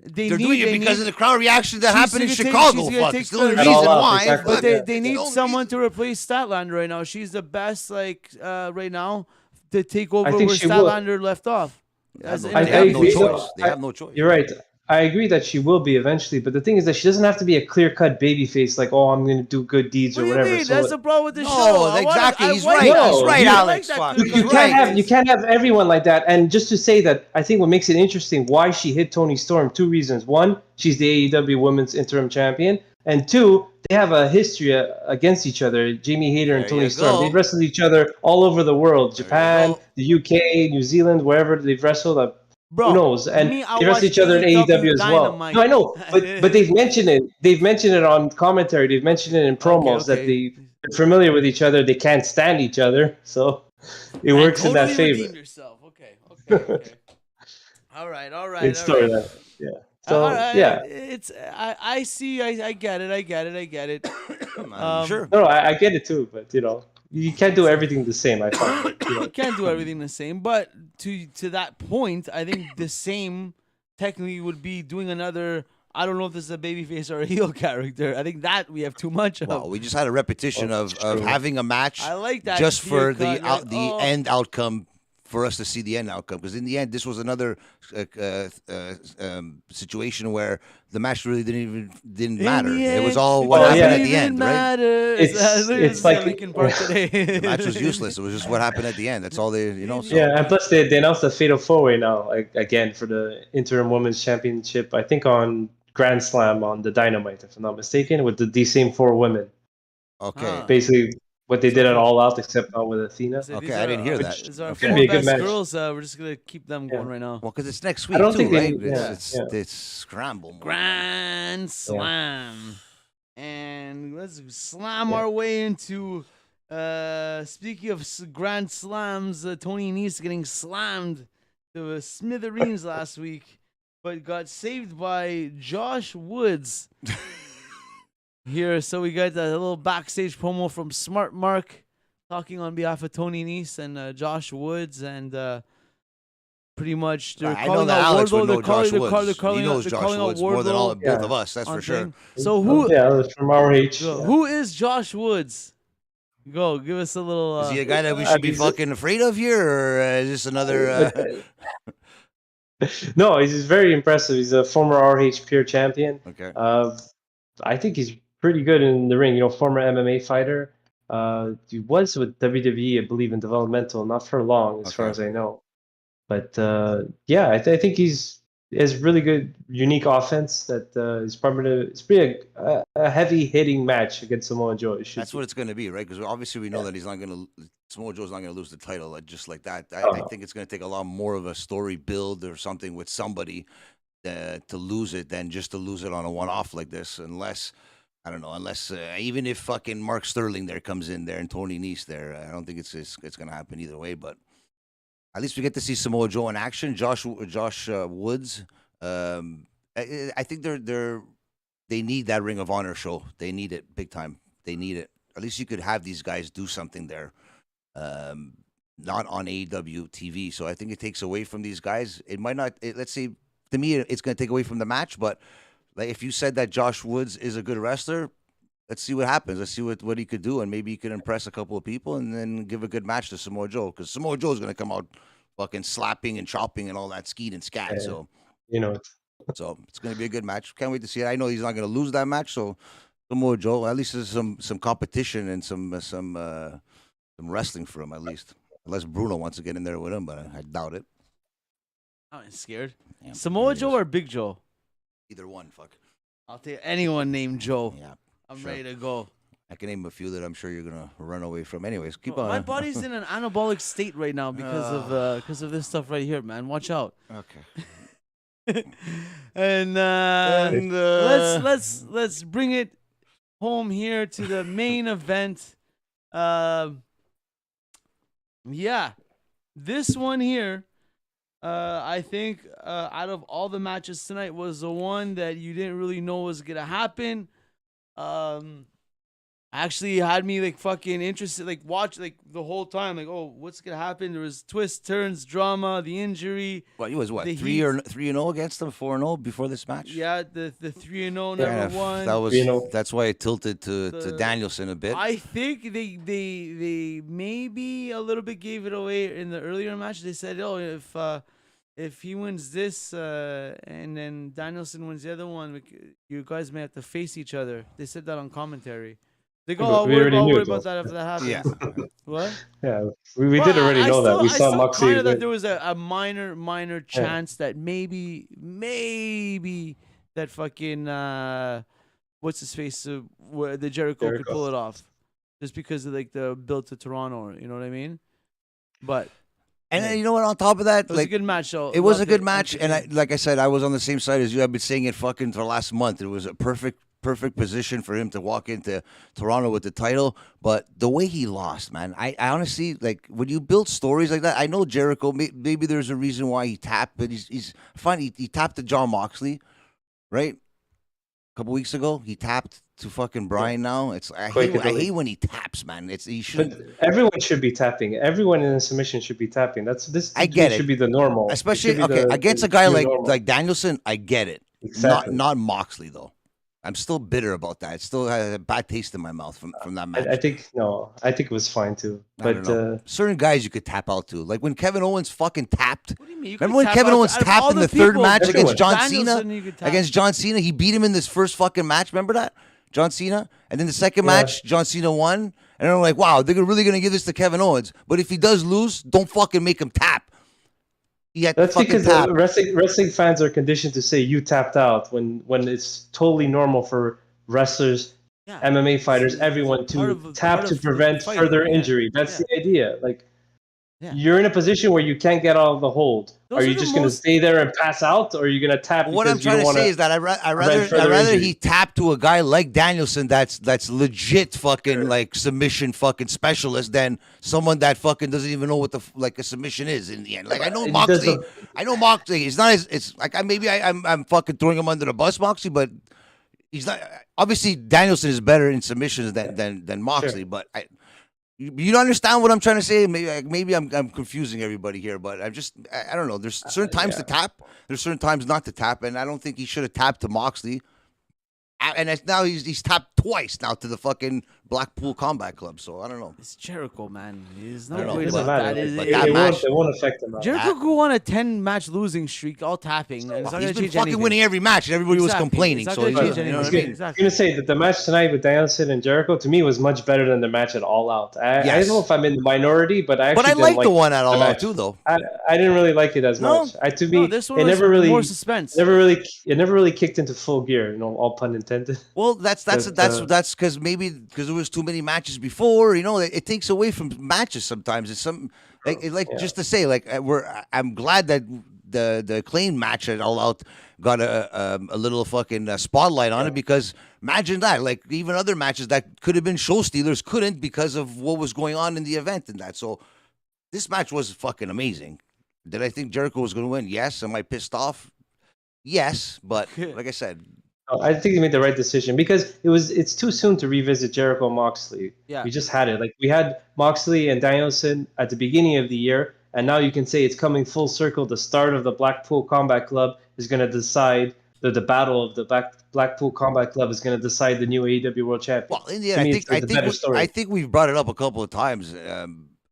they're doing it because of the crowd reaction that happened in Chicago. It's the only reason why. But they need someone to replace Statlander right now. She's the best, like right now, to take over where Statlander left off. They have no choice. They have no choice. You're right. I agree that she will be eventually, but the thing is that she doesn't have to be a clear-cut babyface, like, oh, I'm going to do good deeds or whatever. What do you mean? That's the problem with the show. No, exactly. He's right. He's right, Alex. You can't have everyone like that. And just to say that, I think what makes it interesting, why she hit Toni Storm, two reasons. One, she's the AEW Women's Interim Champion. And two, they have a history against each other, Jamie Hayter and Toni Storm. They've wrestled each other all over the world, Japan, the UK, New Zealand, wherever they've wrestled. Bro, who knows? And they wrestle each other in AEW as well. No, I know, but they've mentioned it. They've mentioned it on commentary. They've mentioned it in promos that they're familiar with each other. They can't stand each other, so it works in that favor. Yourself. Okay. All right. Good story, yeah. So yeah, it's I see. I get it. Sure. No, I get it too, but you can't do everything the same. I find you can't do everything the same, but to that point, I think the same technically would be doing another. I don't know if this is a babyface or a heel character. I think that we have too much of. Well, we just had a repetition of having a match. I like that just for the end outcome. For us to see the end outcome, because in the end, this was another situation where the match really didn't matter. It was all what happened at the end, right? It's like the match was useless. It was just what happened at the end. That's all they, So. Yeah, and plus they announced the Fatal 4-Way now, again for the Interim Women's Championship. I think on Grand Slam on the Dynamite, if I'm not mistaken, with these same 4 women. Okay. Basically. What they did at All Out, except not with Athena. Okay, I didn't hear that. These are 4 best girls. We're just gonna keep them going right now. Well, because it's next week too, right? It's scramble. Grand Slam, and let's slam our way into Speaking of Grand Slams, Toni Nese getting slammed to smithereens last week, but got saved by Josh Woods here. So we got a little backstage promo from Smart Mark talking on behalf of Toni Nese and Josh Woods, and pretty much they're I know calling that out Alex would Wardlow. know Josh Woods. He knows Josh Woods more than both of us. That's for sure. So who? Yeah, from RH. Who is Josh Woods? Go, give us a little. Is he a guy that we should be fucking afraid of here, or is this another? No, he's very impressive. He's a former RH Pure champion. Okay. I think he's pretty good in the ring. You know, former MMA fighter. He was with WWE, I believe, in developmental, not for long, as far as I know. But yeah, I think he has really good, unique offense that is probably it's pretty a heavy hitting match against Samoa Joe. That's what it's going to be, right? Because obviously we know that he's not going to. Samoa Joe's not going to lose the title just like that. I think it's going to take a lot more of a story build or something with somebody to lose it than just to lose it on a one-off like this. Unless I don't know. Unless even if fucking Mark Sterling there comes in there and Toni Nese there, I don't think it's going to happen either way. But at least we get to see Samoa Joe in action. Josh Woods. I think they need that Ring of Honor show. They need it big time. They need it. At least you could have these guys do something there, not on AEW TV. So I think it takes away from these guys. It might not. Let's say to me, it's going to take away from the match. But like if you said that Josh Woods is a good wrestler, let's see what happens. Let's see what he could do, and maybe he could impress a couple of people, and then give a good match to Samoa Joe. Because Samoa Joe is going to come out fucking slapping and chopping and all that skeet and scat. Yeah. So you know. So it's going to be a good match. Can't wait to see it. I know he's not going to lose that match. So Samoa Joe, at least there's some competition and some wrestling for him at least. Unless Bruno wants to get in there with him, but I doubt it. I'm scared. Yeah, Samoa Joe or Big Joe? Either one. Fuck. I'll take anyone named Joe. Yeah. I'm ready to go. I can name a few that I'm sure you're gonna run away from. Anyways, keep on. My body's in an anabolic state right now because of this stuff right here, man. Watch out. Okay. And let's bring it home here to the main event. Yeah, this one here, I think out of all the matches tonight was the one that you didn't really know was gonna happen. Actually had me like fucking interested, like watch like the whole time, like, oh, what's gonna happen? There was twists, turns, drama, the injury. Well, he was what 3-0 against them, 4-0 before this match. Yeah, the 3-0 number one. That's why it tilted to Danielson a bit. I think they maybe a little bit gave it away in the earlier match. They said, oh, if he wins this and then Danielson wins the other one, you guys may have to face each other. They said that on commentary. They go, I'll worry about that if that happens. Yeah. What? Yeah, we did already know that. We saw Moxley. Kind of that there was a minor chance that maybe that fucking what's his face the Jericho could pull it off, just because of like the build to Toronto. You know what I mean? But. And then, you know what? On top of that, it was like a good match. So it was a good match, and like I said, I was on the same side as you. I've been saying it fucking for the last month. It was a perfect position for him to walk into Toronto with the title. But the way he lost, man, I honestly, like, when you build stories like that, I know Jericho, maybe there's a reason why he tapped, but he's fine. He tapped to Jon Moxley, right? A couple weeks ago, he tapped to fucking Bryan. Now I hate when he taps, man. He should. But everyone should be tapping. Everyone in a submission should be tapping. I get it. Should be the normal, especially against a guy like Danielson. I get it. Exactly. Not Moxley though. I'm still bitter about that. It still has a bad taste in my mouth from that match. I think it was fine too. But certain guys you could tap out to, like when Kevin Owens fucking tapped. What do you mean? Remember when Kevin Owens tapped in the third match against John Cena? Against John Cena, he beat him in this first fucking match. Remember that? John Cena, and then the second match, John Cena won, and I'm like, wow, they're really gonna give this to Kevin Owens. But if he does lose, don't fucking make him tap. That's because wrestling fans are conditioned to say you tapped out when it's totally normal for wrestlers, MMA fighters, everyone to tap to prevent further injury. That's the idea. Like, you're in a position where you can't get out of the hold. Those are are you the just going to stay there and pass out, or are you going to tap? What I'm because you trying don't to say wanna is that I'd prevent further rather injury? he tap to a guy like Danielson that's legit fucking like submission fucking specialist than someone that fucking doesn't even know what the like a submission is in the end. Like I know Moxley, It's not as it's like I'm fucking throwing him under the bus, Moxley, but he's not. Obviously, Danielson is better in submissions than Moxley, but you don't understand what I'm trying to say. Maybe I'm confusing everybody here, but I don't know. There's certain times to tap. There's certain times not to tap, and I don't think he should have tapped to Moxley. And now he's tapped twice now to the fucking Blackpool Combat Club. So I don't know. It's Jericho, man. He's I don't not know, worried but- about that. but It- that it- match- It won't affect him. Jericho go on a 10-match losing streak, all tapping. And it's not He's gonna been change fucking anything. winning every match, and everybody was Exactly. complaining. It's not So gonna you change know anything. what I mean? Exactly. I'm going to say that the match tonight with Danielson and Jericho, to me, was much better than the match at All Out. I don't know if I'm in the minority, but I actually But I didn't like like the one at All Out match. too, though. I didn't really like it as No? much. To No, me, this one it was never really, more suspense. it never really kicked into full gear. You know, all pun intended. Well, that's But, because because there was too many matches before. You know, it takes away from matches sometimes. It's some just to say I'm glad that the Acclaim match at All Out got a little fucking spotlight on it, because imagine that, like even other matches that could have been show stealers couldn't because of what was going on in the event and that. So this match was fucking amazing. Did I think Jericho was going to win? Yes. Am I pissed off? Yes, but like I said. I think they made the right decision, because it's too soon to revisit Jericho Moxley. Yeah. We just had it. Like we had Moxley and Danielson at the beginning of the year, and now you can say it's coming full circle. The start of the Blackpool Combat Club is going to decide the battle of the Blackpool Combat Club is going to decide the new AEW World Champion. Well, in the end, I think we've brought it up a couple of times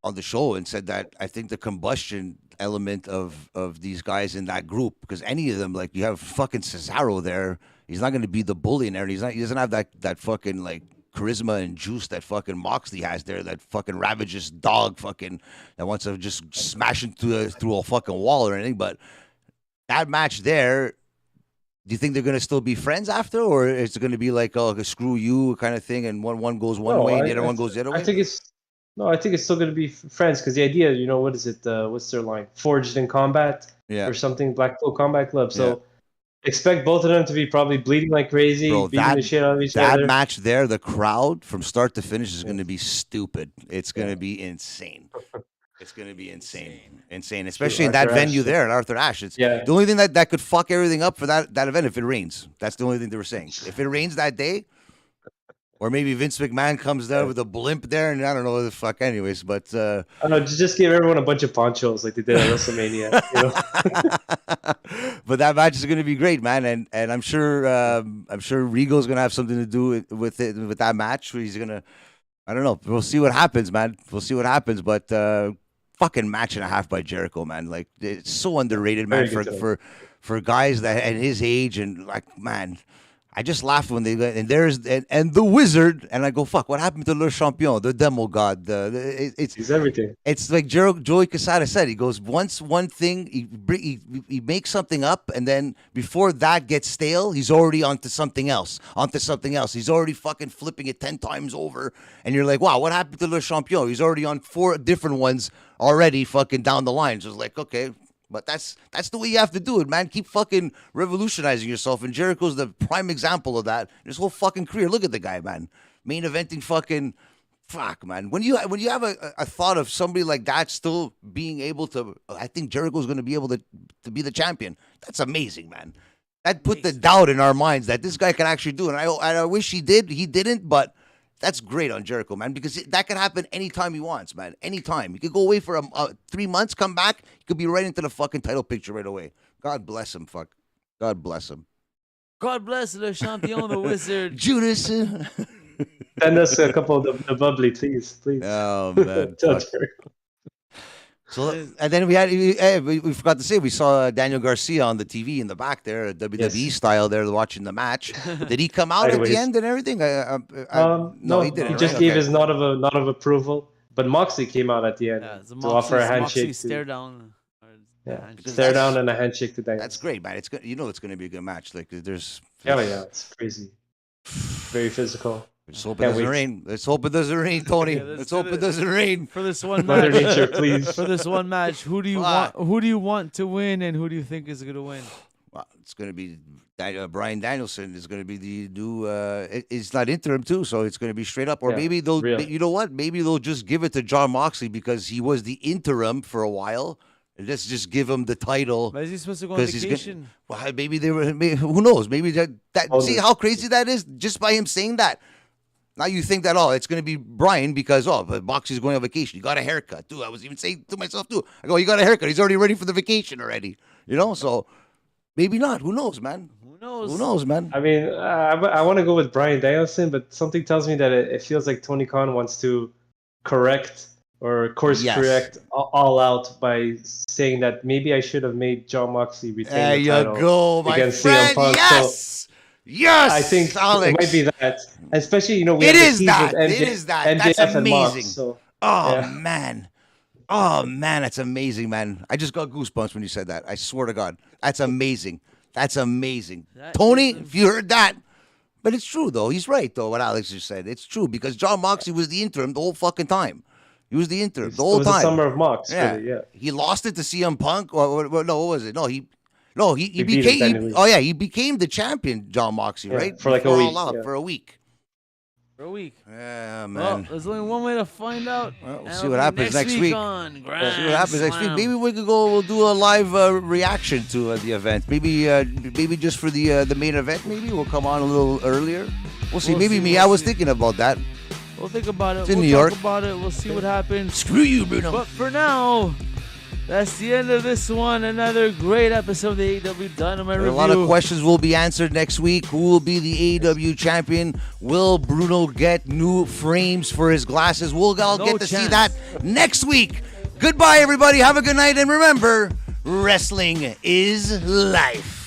on the show and said that I think the combustion element of these guys in that group, because any of them, like you have fucking Cesaro there. He's not going to be the bully in there. He doesn't have that fucking like charisma and juice that fucking Moxley has there. That fucking ravageous dog fucking that wants to just smash through a fucking wall or anything. But that match there, do you think they're going to still be friends after, or is it going to be like a screw you kind of thing, and one goes one way and the other one goes the other way? I think it's still going to be friends, because the idea, you know, what is it? What's their line? Forged in Combat, or something. Blackpool Combat Club. So. Expect both of them to be probably bleeding like crazy, beating the shit out of each other. That match there, the crowd from start to finish is going to be stupid. It's going to be insane. It's going to be insane, especially in that venue there at Arthur Ashe. It's the only thing that could fuck everything up for that event if it rains. That's the only thing they were saying. If it rains that day, or maybe Vince McMahon comes down with a blimp there, and I don't know what the fuck. Anyways, but I don't know. Just give everyone a bunch of ponchos like they did at WrestleMania. You know? But that match is going to be great, man, and I'm sure Regal's going to have something to do with that match. He's going to, I don't know. We'll see what happens, man. We'll see what happens, but fucking match and a half by Jericho, man. Like it's so underrated, man, for guys that at his age, and like, man. I just laughed when and the Wizard, and I go, fuck, what happened to Le Champion, the Demo God? He's everything. It's like Joey Quesada said. He goes, once one thing, he makes something up, and then before that gets stale, he's already onto something else. He's already fucking flipping it 10 times over, and you're like, wow, what happened to Le Champion? He's already on 4 different ones already fucking down the line. So it's like, okay. But that's the way you have to do it, man. Keep fucking revolutionizing yourself. And Jericho's the prime example of that. His whole fucking career. Look at the guy, man. Main eventing fucking fuck, man. When you have a thought of somebody like that still being able to, I think Jericho's going to be able to be the champion. That's amazing, man. That put the doubt in our minds that this guy can actually do it. And I wish he did. He didn't, but that's great on Jericho, man, because that can happen anytime he wants, man. Anytime. He could go away for 3 months, come back. He could be right into the fucking title picture right away. God bless him, fuck. God bless him. God bless Le Champion, the Wizard. Judas. Send us a couple of the bubbly, please. Oh, man. So, and then we forgot to say, we saw Daniel Garcia on the TV in the back there, WWE style there, watching the match. Did he come out at the end and everything? No, he didn't. He just gave his nod of approval. But Moxley came out at the end to offer a handshake. Stare down. Stare down and a handshake to Daniel. That's great, man. It's good. You know it's going to be a good match. Like there's. Yeah, it's crazy. Very physical. Let's hope it doesn't rain. Let's hope it doesn't rain, Tony. Let's hope it doesn't rain. For this one Mother match, Nature, please. for this one match, who do you want? Who do you want to win, and who do you think is going to win? Well, it's going to be Bryan Danielson is going to be the new. It's not interim too, so it's going to be straight up. Or maybe they'll. You know what? Maybe they'll just give it to Jon Moxley because he was the interim for a while. Let's just give him the title. But is he supposed to go on vacation? Well, maybe they were. Who knows? Maybe that. See how crazy that is just by him saying that. Now you think that, it's going to be Bryan because, but Moxley's going on vacation. You got a haircut, too. I was even saying to myself, too. I go, you got a haircut. He's already ready for the vacation already. So maybe not. Who knows, man? Who knows? Who knows, man? I mean, I want to go with Bryan Danielson, but something tells me that it feels like Tony Khan wants to correct or course correct all out by saying that maybe I should have made Jon Moxley retain the title go, my against friend. CM Punk. Yes! So, yes, I think Alex. it might be that, especially we it have is the that. with It is that. MJF That's and amazing. Mox, so, man. That's amazing, man. I just got goosebumps when you said that. I swear to God, that's amazing. That's amazing, Tony. If you heard that, but it's true though. He's right though. What Alex just said, it's true because Jon Moxley was the interim the whole fucking time. He was the interim the whole time. It was the summer of Mox. Yeah. Really, He lost it to CM Punk. Or no, what was it? No, he beat him, he became the champion, Jon Moxley, right? For like a week. For a week. For a week. Yeah, man. Well, there's only one way to find out. Well, we'll see what happens next week. See what happens next week. Maybe we could go. We'll do a live reaction to the event. Maybe just for the main event. Maybe we'll come on a little earlier. We'll see. I was thinking about that. We'll think about it. It's in New York. Talk about it. We'll see what happens. Screw you, Bruno. But for now, that's the end of this one. Another great episode of the AEW Dynamite review. A lot of questions will be answered next week. Who will be the AEW champion? Will Bruno get new frames for his glasses? We'll all get to see that next week. Goodbye, everybody. Have a good night. And remember, wrestling is life.